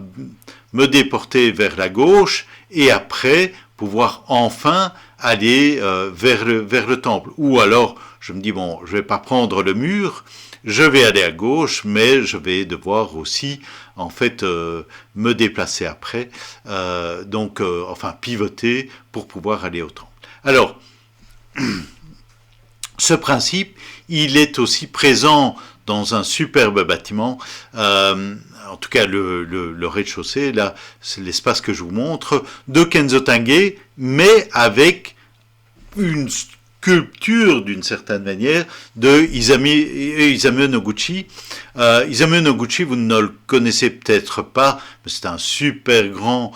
Speaker 1: me déporter vers la gauche et après pouvoir enfin aller vers le temple. Ou alors je me dis bon, je vais pas prendre le mur, je vais aller à gauche, mais je vais devoir aussi en fait me déplacer après, enfin pivoter pour pouvoir aller au temple. Alors, ce principe, il est aussi présent dans un superbe bâtiment, en tout cas le rez-de-chaussée, là, c'est l'espace que je vous montre, de Kenzo Tange, mais avec une sculpture, d'une certaine manière, de Isamu Noguchi. Isamu Noguchi, vous ne le connaissez peut-être pas, mais c'est un super grand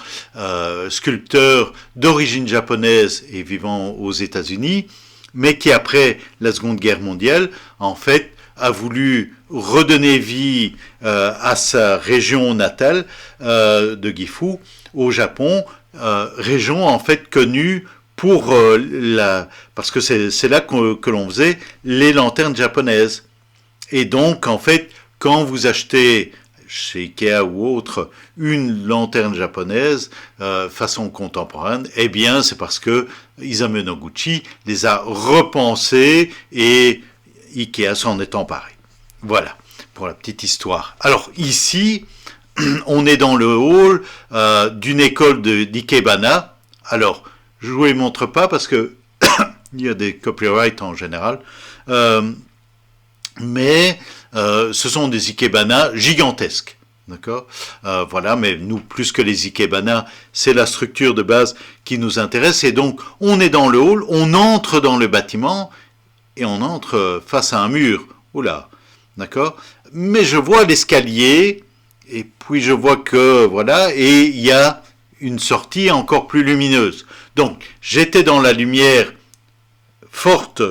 Speaker 1: sculpteur d'origine japonaise et vivant aux États-Unis, mais qui, après la Seconde Guerre mondiale, en fait, a voulu redonner vie à sa région natale de Gifu, au Japon, région en fait connue pour parce que c'est là que l'on faisait les lanternes japonaises. Et donc, en fait, quand vous achetez chez Ikea ou autre une lanterne japonaise façon contemporaine, eh bien, c'est parce que Isamu Noguchi les a repensées et Ikea s'en est emparé. Voilà, pour la petite histoire. Alors, ici, on est dans le hall d'une école d'Ikebana. Alors, je ne vous les montre pas parce que il y a des copyrights en général. mais ce sont des ikebana gigantesques. D'accord, voilà, mais nous, plus que les ikebana, c'est la structure de base qui nous intéresse. Et donc, on est dans le hall, on entre dans le bâtiment et on entre face à un mur. Oula, d'accord. Mais je vois l'escalier et puis je vois que voilà, et il y a une sortie encore plus lumineuse. Donc, j'étais dans la lumière forte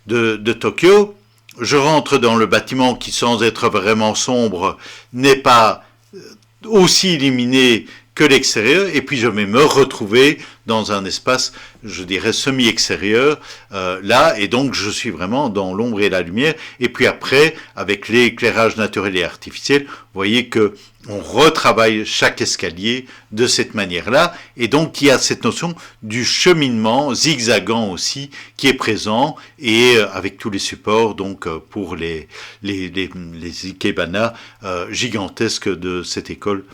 Speaker 1: de Tokyo. Je rentre dans le bâtiment qui, sans être vraiment sombre, n'est pas aussi illuminé que l'extérieur, et puis je vais me retrouver dans un espace, je dirais, semi-extérieur, là, et donc je suis vraiment dans l'ombre et la lumière, et puis après, avec l'éclairage naturel et artificiel, vous voyez que on retravaille chaque escalier de cette manière-là, et donc il y a cette notion du cheminement zigzagant aussi qui est présent, et avec tous les supports donc pour les ikebana gigantesques de cette école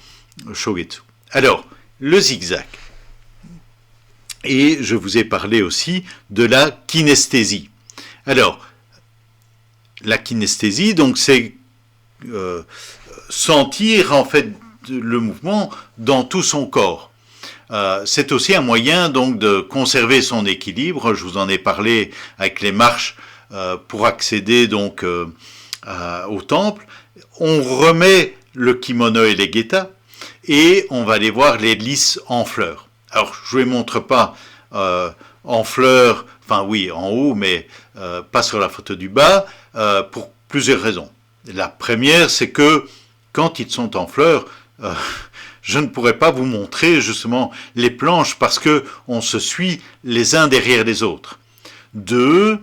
Speaker 1: Shogetsu. Alors, le zigzag. Et je vous ai parlé aussi de la kinesthésie. Alors, la kinesthésie, donc c'est sentir en fait le mouvement dans tout son corps. C'est aussi un moyen donc de conserver son équilibre. Je vous en ai parlé avec les marches pour accéder donc au temple. On remet le kimono et les getas et on va aller voir les lys en fleurs. Alors je ne vous les montre pas en fleurs, enfin oui en haut, mais pas sur la photo du bas, pour plusieurs raisons. La première, c'est que quand ils sont en fleurs, je ne pourrais pas vous montrer justement les planches parce que on se suit les uns derrière les autres. Deux,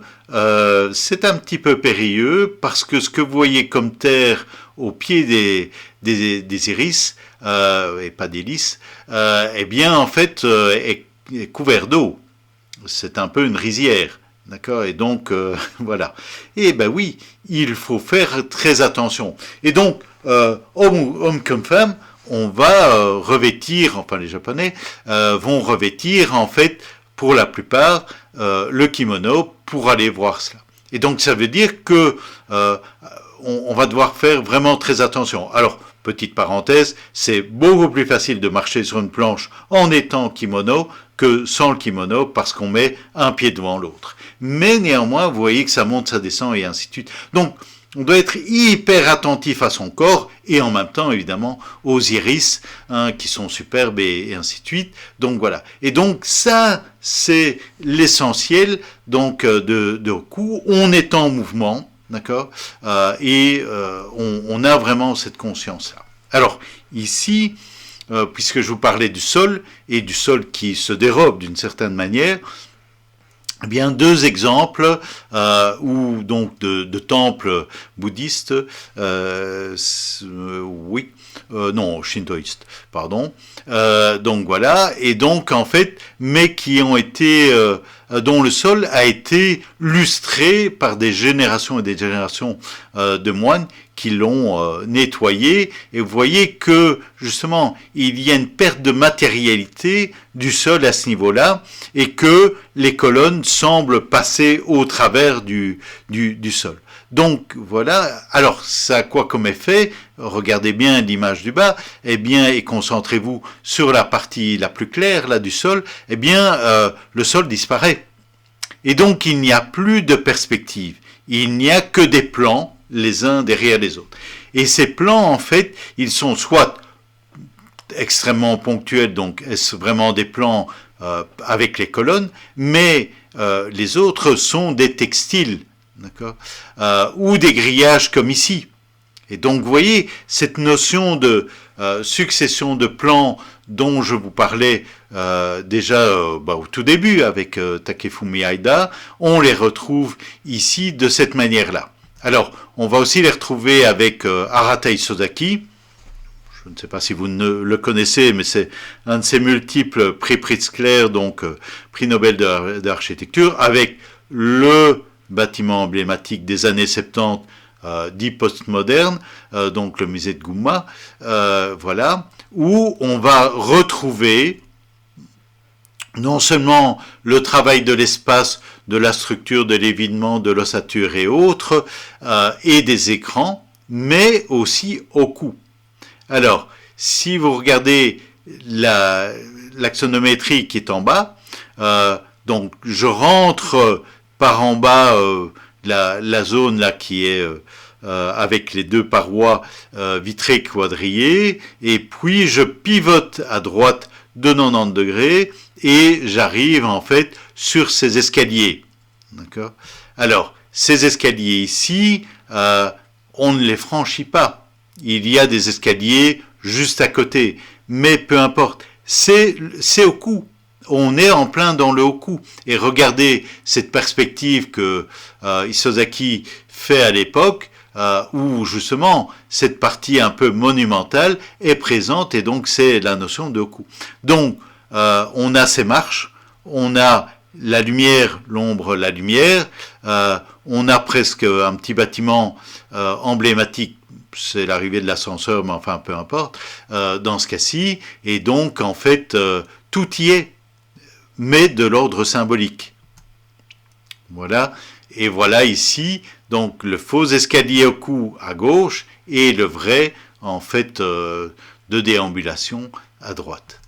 Speaker 1: c'est un petit peu périlleux parce que ce que vous voyez comme terre au pied des iris, et pas des lys, eh bien en fait est couvert d'eau. C'est un peu une rizière. D'accord. Et donc, voilà. Et ben oui, il faut faire très attention. Et donc, homme comme femme, on va revêtir, enfin les Japonais vont revêtir en fait, pour la plupart, le kimono pour aller voir cela. Et donc, ça veut dire que on va devoir faire vraiment très attention. Alors, petite parenthèse, c'est beaucoup plus facile de marcher sur une planche en étant kimono que sans le kimono parce qu'on met un pied devant l'autre. Mais néanmoins, vous voyez que ça monte, ça descend et ainsi de suite. Donc, on doit être hyper attentif à son corps et en même temps, évidemment, aux iris qui sont superbes et ainsi de suite. Donc voilà. Et donc ça, c'est l'essentiel donc de Hoku. On est en mouvement, d'accord, et on a vraiment cette conscience-là. Alors ici, puisque je vous parlais du sol et du sol qui se dérobe d'une certaine manière. Eh bien, deux exemples ou donc de temples bouddhistes, oui, non, shintoïstes, pardon. Donc voilà, et donc en fait, mais qui ont été, dont le sol a été lustré par des générations et des générations de moines qui l'ont nettoyé, et vous voyez que justement il y a une perte de matérialité du sol à ce niveau-là, et que les colonnes semblent passer au travers du sol. Donc voilà, alors ça a quoi comme effet? Regardez bien l'image du bas, eh bien, et concentrez-vous sur la partie la plus claire là du sol, eh bien le sol disparaît. Et donc il n'y a plus de perspective, il n'y a que des plans les uns derrière les autres. Et ces plans, en fait, ils sont soit extrêmement ponctuels, donc est-ce vraiment des plans avec les colonnes, mais les autres sont des textiles, d'accord, ou des grillages comme ici. Et donc, vous voyez, cette notion de succession de plans dont je vous parlais déjà au tout début avec Takefumi Aida, on les retrouve ici de cette manière-là. Alors, on va aussi les retrouver avec Arata Isozaki. Je ne sais pas si vous ne le connaissez, mais c'est un de ces multiples prix Pritzker, donc prix Nobel d'architecture, avec le bâtiment emblématique des années 70 dit postmoderne, donc le musée de Gunma, voilà, où on va retrouver non seulement le travail de l'espace, de la structure, de l'évidement, de l'ossature et autres, et des écrans, mais aussi au cou. Alors, si vous regardez l'axonométrie qui est en bas, donc je rentre par en bas la zone là qui est avec les deux parois vitrées quadrillées, et puis je pivote à droite de 90 degrés et j'arrive en fait sur ces escaliers. D'accord ? Alors, ces escaliers ici, on ne les franchit pas. Il y a des escaliers juste à côté, mais peu importe. C'est au cou. On est en plein dans le haut cou. Et regardez cette perspective que Isozaki fait à l'époque, où justement cette partie un peu monumentale est présente, et donc c'est la notion de haut cou. Donc on a ces marches, on a la lumière, l'ombre, la lumière, on a presque un petit bâtiment emblématique, c'est l'arrivée de l'ascenseur, mais enfin peu importe, dans ce cas-ci, et donc en fait tout y est, mais de l'ordre symbolique. Voilà, et voilà ici donc le faux escalier au cou à gauche et le vrai en fait de déambulation à droite.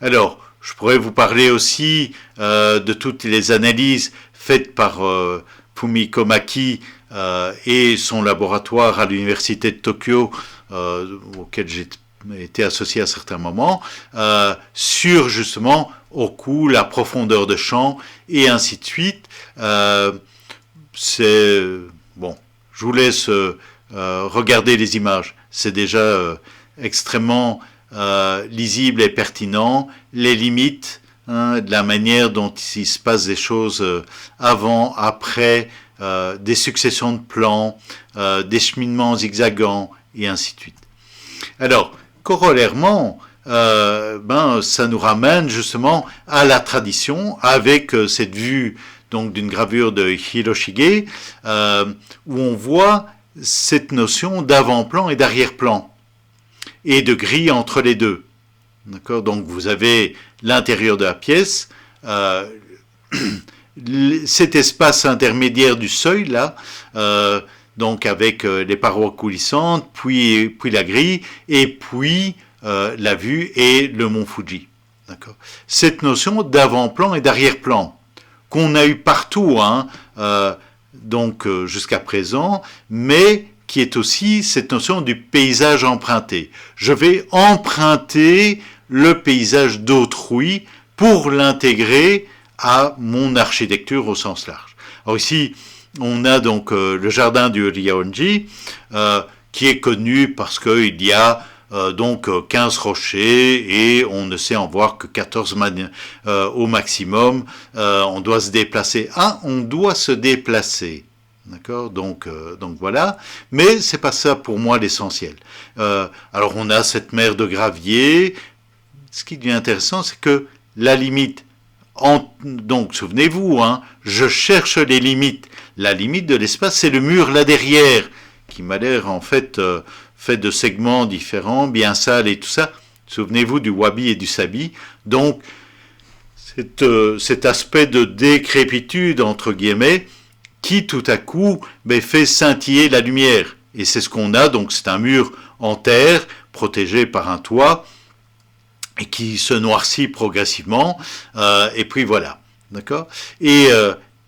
Speaker 1: Alors, je pourrais vous parler aussi de toutes les analyses faites par Fumiko Maki et son laboratoire à l'université de Tokyo, auquel j'ai été associé à certains moments, sur justement au cou, la profondeur de champ et ainsi de suite. C'est bon, je vous laisse regarder les images. C'est déjà extrêmement lisible et pertinent, les limites de la manière dont il se passe des choses avant, après, des successions de plans, des cheminements zigzagants et ainsi de suite. Alors, corollairement, ça nous ramène justement à la tradition avec cette vue donc d'une gravure de Hiroshige où on voit cette notion d'avant-plan et d'arrière-plan et de grille entre les deux. D'accord ? Donc vous avez l'intérieur de la pièce, cet espace intermédiaire du seuil là, donc avec les parois coulissantes, puis la grille, et puis la vue et le mont Fuji. D'accord ? Cette notion d'avant-plan et d'arrière-plan qu'on a eu partout, donc jusqu'à présent, mais qui est aussi cette notion du paysage emprunté. Je vais emprunter le paysage d'autrui pour l'intégrer à mon architecture au sens large. Alors ici, on a donc le jardin du Ryoanji, qui est connu parce qu'il y a donc 15 rochers et on ne sait en voir que 14 au maximum. On doit se déplacer. On doit se déplacer. D'accord ? Donc voilà. Mais c'est pas ça pour moi l'essentiel. Alors on a cette mer de gravier. Ce qui devient intéressant, c'est que la limite, donc souvenez-vous, je cherche les limites. La limite de l'espace, c'est le mur là derrière, qui m'a l'air en fait fait de segments différents, bien sales et tout ça. Souvenez-vous du wabi et du sabi. Donc, cet aspect de décrépitude, entre guillemets, qui tout à coup fait scintiller la lumière. Et c'est ce qu'on a, donc c'est un mur en terre, protégé par un toit, et qui se noircit progressivement, et puis voilà. D'accord ?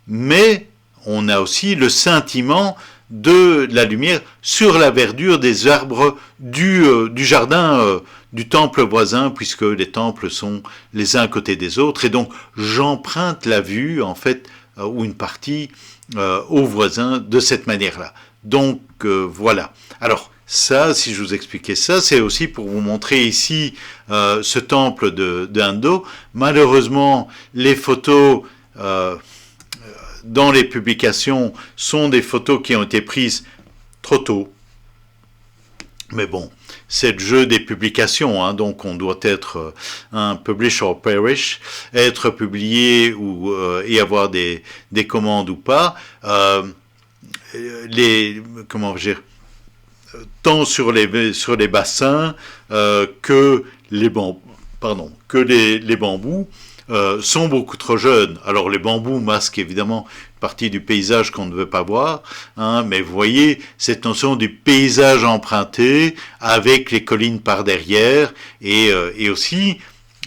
Speaker 1: Mais on a aussi le scintillement de la lumière sur la verdure des arbres du jardin du temple voisin, puisque les temples sont les uns à côté des autres, et donc j'emprunte la vue, en fait, ou une partie aux voisins de cette manière-là. Donc voilà. Alors ça, si je vous expliquais ça, c'est aussi pour vous montrer ici ce temple de Ando. Malheureusement, les photos dans les publications sont des photos qui ont été prises trop tôt. Mais bon, c'est le jeu des publications, donc on doit être un publish or perish, être publié ou y avoir des commandes ou pas. Tant sur les bassins que les bambous sont beaucoup trop jeunes. Alors les bambous masquent évidemment une partie du paysage qu'on ne veut pas voir, hein, mais vous voyez cette notion du paysage emprunté avec les collines par derrière et aussi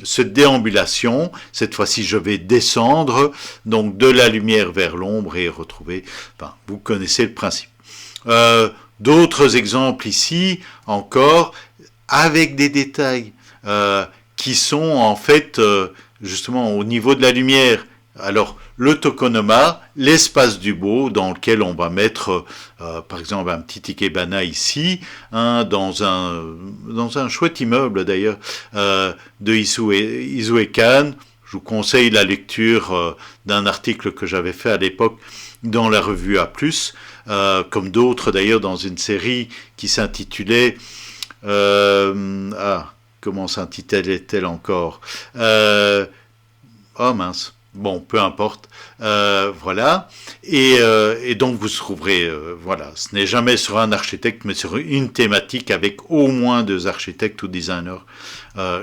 Speaker 1: cette déambulation. Cette fois-ci, je vais descendre donc de la lumière vers l'ombre et retrouver. Enfin, vous connaissez le principe. D'autres exemples ici encore avec des détails qui sont en fait justement au niveau de la lumière. Alors le tokonoma, l'espace du beau dans lequel on va mettre par exemple un petit ikebana ici, hein, dans un chouette immeuble d'ailleurs de Izue-kan. Je vous conseille la lecture d'un article que j'avais fait à l'époque dans la revue A+, comme d'autres d'ailleurs dans une série qui s'intitulait comment s'intitulait-elle encore oh mince, bon, peu importe, voilà, et donc vous trouverez, voilà, ce n'est jamais sur un architecte, mais sur une thématique avec au moins 2 architectes ou designers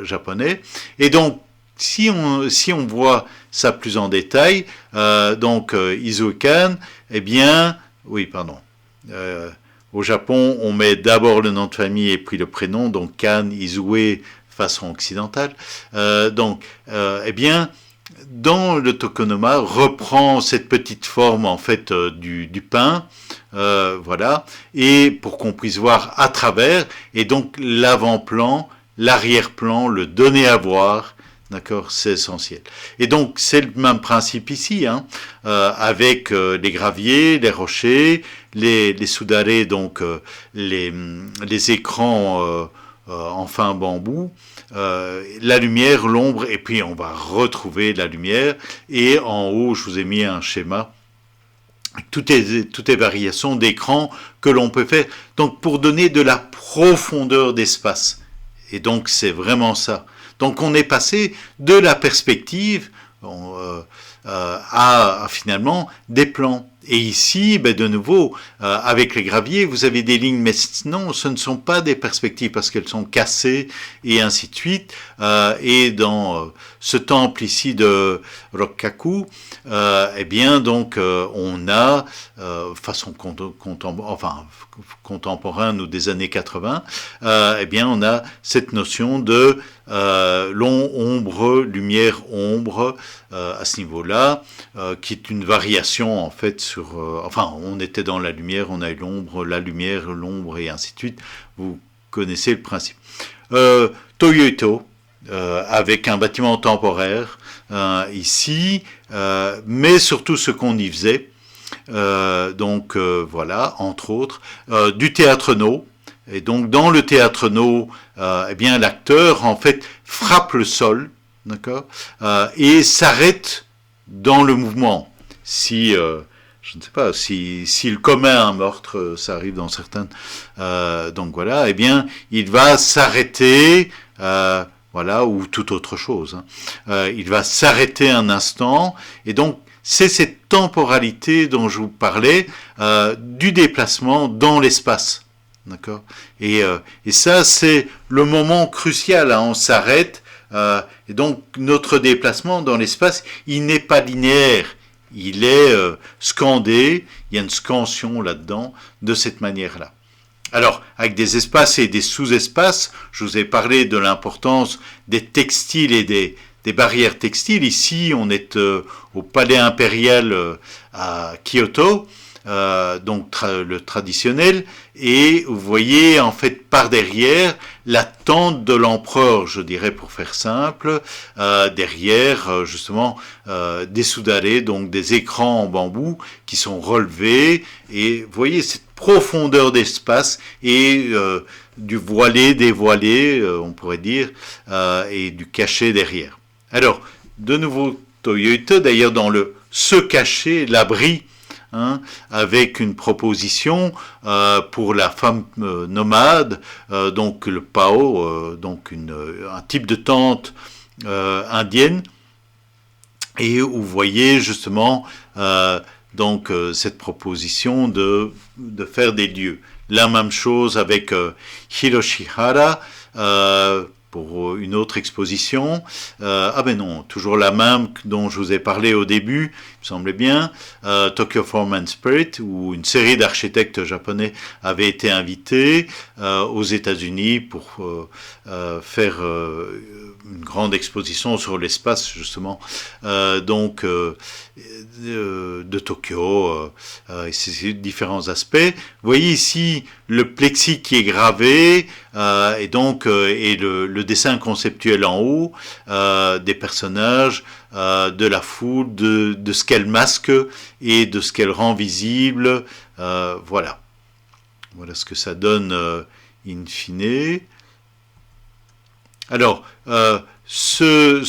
Speaker 1: japonais, et donc, si on voit ça plus en détail, donc Izue-kan, eh bien, oui, pardon, au Japon, on met d'abord le nom de famille et puis le prénom, donc Kan, Izue, façon occidentale, eh bien, dans le tokonoma, reprend cette petite forme en fait du pain, voilà, et pour qu'on puisse voir à travers, et donc l'avant-plan, l'arrière-plan, le donner à voir, d'accord, c'est essentiel. Et donc c'est le même principe ici, hein, avec les graviers, les rochers, les soudarés, donc les écrans en fin bambou, la lumière, l'ombre, et puis on va retrouver la lumière, et en haut je vous ai mis un schéma, toutes les variations d'écran que l'on peut faire, donc pour donner de la profondeur d'espace, et donc c'est vraiment ça. Donc on est passé de la perspective à finalement des plans. Et ici, ben de nouveau, avec les graviers, vous avez des lignes, mais non, ce ne sont pas des perspectives parce qu'elles sont cassées et ainsi de suite. Et dans ce temple ici de Rokkaku, eh bien donc on a façon contemporaine ou des années 80, eh bien on a cette notion de long, ombre, lumière, ombre à ce niveau-là, qui est une variation en fait sur... enfin, on était dans la lumière, on a eu l'ombre, la lumière, l'ombre et ainsi de suite. Vous connaissez le principe. Toyoto, avec un bâtiment temporaire ici, mais surtout ce qu'on y faisait. Donc voilà, entre autres, du théâtre no. Et donc dans le théâtre no, eh bien l'acteur en fait frappe le sol, d'accord, et s'arrête dans le mouvement. Si je ne sais pas, s'il commet un meurtre, ça arrive dans certaines, donc voilà, eh bien il va s'arrêter, voilà, ou toute autre chose. Hein. Il va s'arrêter un instant, et donc c'est cette temporalité dont je vous parlais, du déplacement dans l'espace. D'accord. Et ça, c'est le moment crucial. Hein. On s'arrête. Et donc, notre déplacement dans l'espace, il n'est pas linéaire. Il est scandé. Il y a une scansion là-dedans, de cette manière-là. Alors, avec des espaces et des sous-espaces, je vous ai parlé de l'importance des textiles et des barrières textiles. Ici, on est au Palais impérial à Kyoto. Donc le traditionnel, et vous voyez en fait par derrière la tente de l'empereur, je dirais pour faire simple, derrière justement des soudarés, donc des écrans en bambou qui sont relevés, et vous voyez cette profondeur d'espace et du voilé, dévoilé, on pourrait dire, et du caché derrière. Alors, de nouveau Toyoto, d'ailleurs dans le se cacher, l'abri, hein, avec une proposition pour la femme nomade, donc le pao, donc un type de tente indienne, et vous voyez justement donc cette proposition de faire des lieux. La même chose avec Hiroshihara, pour une autre exposition. Ah ben non, toujours la même dont je vous ai parlé au début, il me semblait bien, Tokyo Form and Spirit, où une série d'architectes japonais avait été invités aux États-Unis pour faire une grande exposition sur l'espace justement de Tokyo et ses différents aspects. Vous voyez ici le plexi qui est gravé et le dessin conceptuel en haut des personnages, de la foule, de ce qu'elle masque et de ce qu'elle rend visible. Voilà ce que ça donne in fine. Alors, cette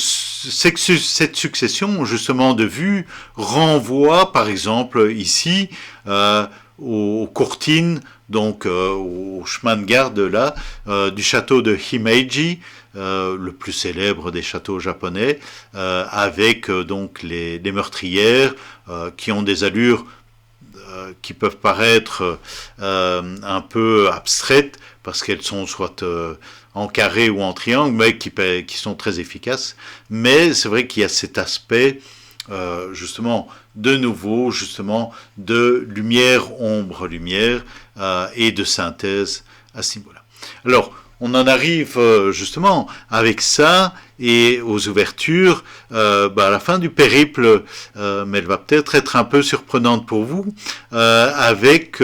Speaker 1: succession justement de vues renvoie par exemple ici aux courtines, donc au chemin de garde là, du château de Himeji, le plus célèbre des châteaux japonais, avec donc les meurtrières qui ont des allures qui peuvent paraître un peu abstraites parce qu'elles sont soit en carré ou en triangle, mais qui sont très efficaces. Mais c'est vrai qu'il y a cet aspect justement de nouveau de lumière, ombre, lumière et de synthèse à ce niveau-là. Alors on en arrive justement avec ça et aux ouvertures à la fin du périple, mais elle va peut-être être un peu surprenante pour vous, avec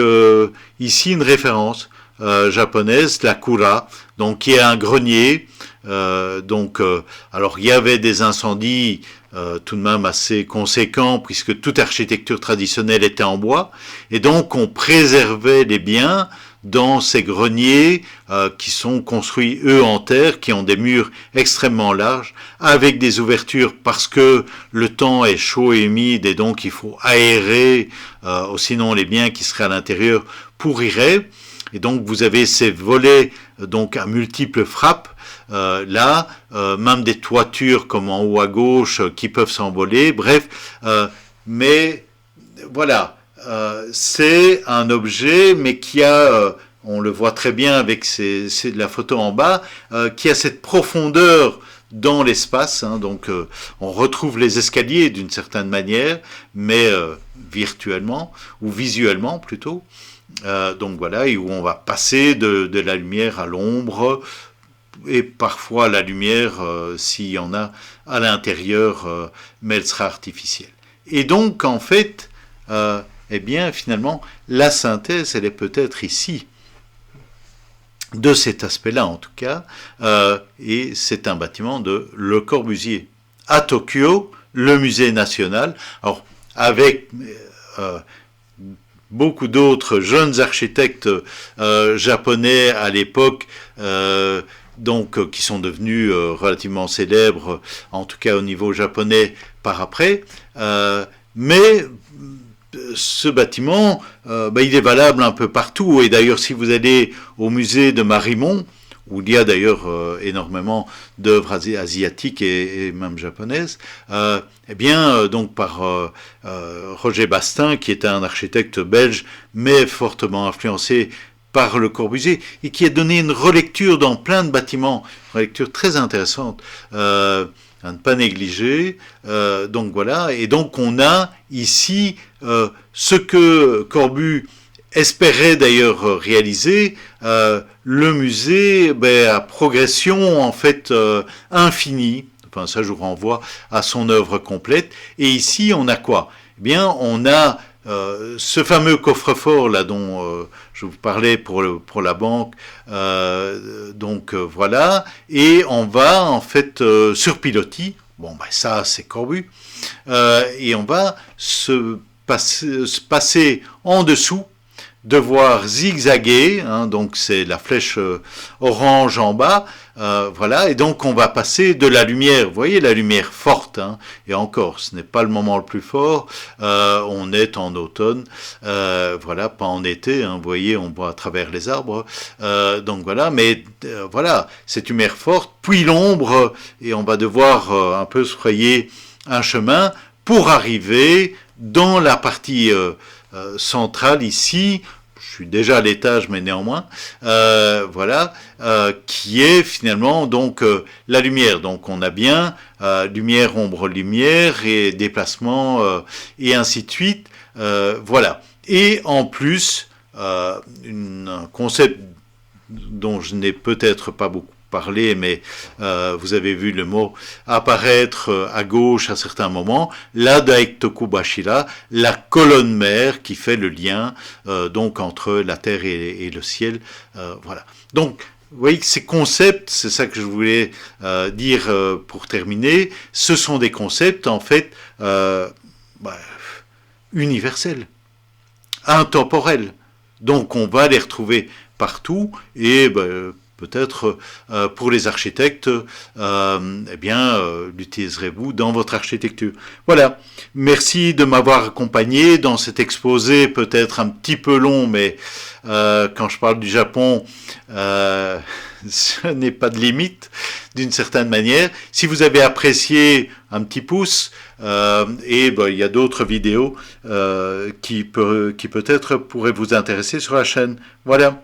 Speaker 1: ici une référence japonaise, la kura, donc qui est un grenier. Alors il y avait des incendies tout de même assez conséquents puisque toute architecture traditionnelle était en bois et donc on préservait les biens dans ces greniers qui sont construits eux en terre, qui ont des murs extrêmement larges, avec des ouvertures parce que le temps est chaud et humide et donc il faut aérer, sinon les biens qui seraient à l'intérieur pourriraient. Et donc vous avez ces volets donc à multiples frappes même des toitures comme en haut à gauche qui peuvent s'envoler. Bref, mais voilà. C'est un objet, mais qui a, on le voit très bien avec la photo en bas, qui a cette profondeur dans l'espace. Donc, on retrouve les escaliers d'une certaine manière, mais virtuellement ou visuellement plutôt. Donc voilà, et où on va passer de la lumière à l'ombre et parfois la lumière, s'il y en a à l'intérieur, mais elle sera artificielle. Et donc, en fait, finalement, la synthèse, elle est peut-être ici, de cet aspect-là en tout cas, et c'est un bâtiment de Le Corbusier. À Tokyo, le musée national, alors avec beaucoup d'autres jeunes architectes japonais à l'époque, qui sont devenus relativement célèbres, en tout cas au niveau japonais par après, mais ce bâtiment, il est valable un peu partout. Et d'ailleurs, si vous allez au musée de Marimont, où il y a d'ailleurs énormément d'œuvres asiatiques et même japonaises, donc par Roger Bastin, qui est un architecte belge, mais fortement influencé par Le Corbusier, et qui a donné une relecture dans plein de bâtiments, une relecture très intéressante, à ne pas négliger. Donc voilà, et donc on a ici ce que Corbu espérait d'ailleurs réaliser, le musée à progression en fait infinie. Enfin ça je vous renvoie à son œuvre complète. Et ici on a quoi ? Eh bien on a ce fameux coffre-fort là dont je vous parlais pour la banque, voilà, et on va en fait sur pilotis, ça c'est Corbu, et on va se passer en dessous, devoir zigzaguer, donc c'est la flèche orange en bas, voilà, et donc on va passer de la lumière, vous voyez la lumière forte, et encore, ce n'est pas le moment le plus fort, on est en automne, voilà, pas en été, vous voyez, on voit à travers les arbres, donc voilà, mais voilà, cette lumière forte, puis l'ombre, et on va devoir un peu se frayer un chemin pour arriver dans la partie centrale ici, je suis déjà à l'étage, mais néanmoins, voilà, qui est finalement donc la lumière. Donc on a bien lumière, ombre, lumière et déplacement et ainsi de suite. Voilà. Et en plus, un concept dont je n'ai peut-être pas beaucoup parlé, mais vous avez vu le mot apparaître à gauche à certains moments, la Daikoku Bashira, la colonne mère qui fait le lien donc entre la terre et le ciel. Voilà. Donc, vous voyez que ces concepts, c'est ça que je voulais dire pour terminer, ce sont des concepts en fait universels, intemporels. Donc on va les retrouver partout et peut-être pour les architectes, l'utiliserez-vous dans votre architecture. Voilà, merci de m'avoir accompagné dans cet exposé peut-être un petit peu long, mais quand je parle du Japon, ce n'est pas de limite d'une certaine manière. Si vous avez apprécié, un petit pouce, il y a d'autres vidéos qui peut-être pourraient vous intéresser sur la chaîne. Voilà.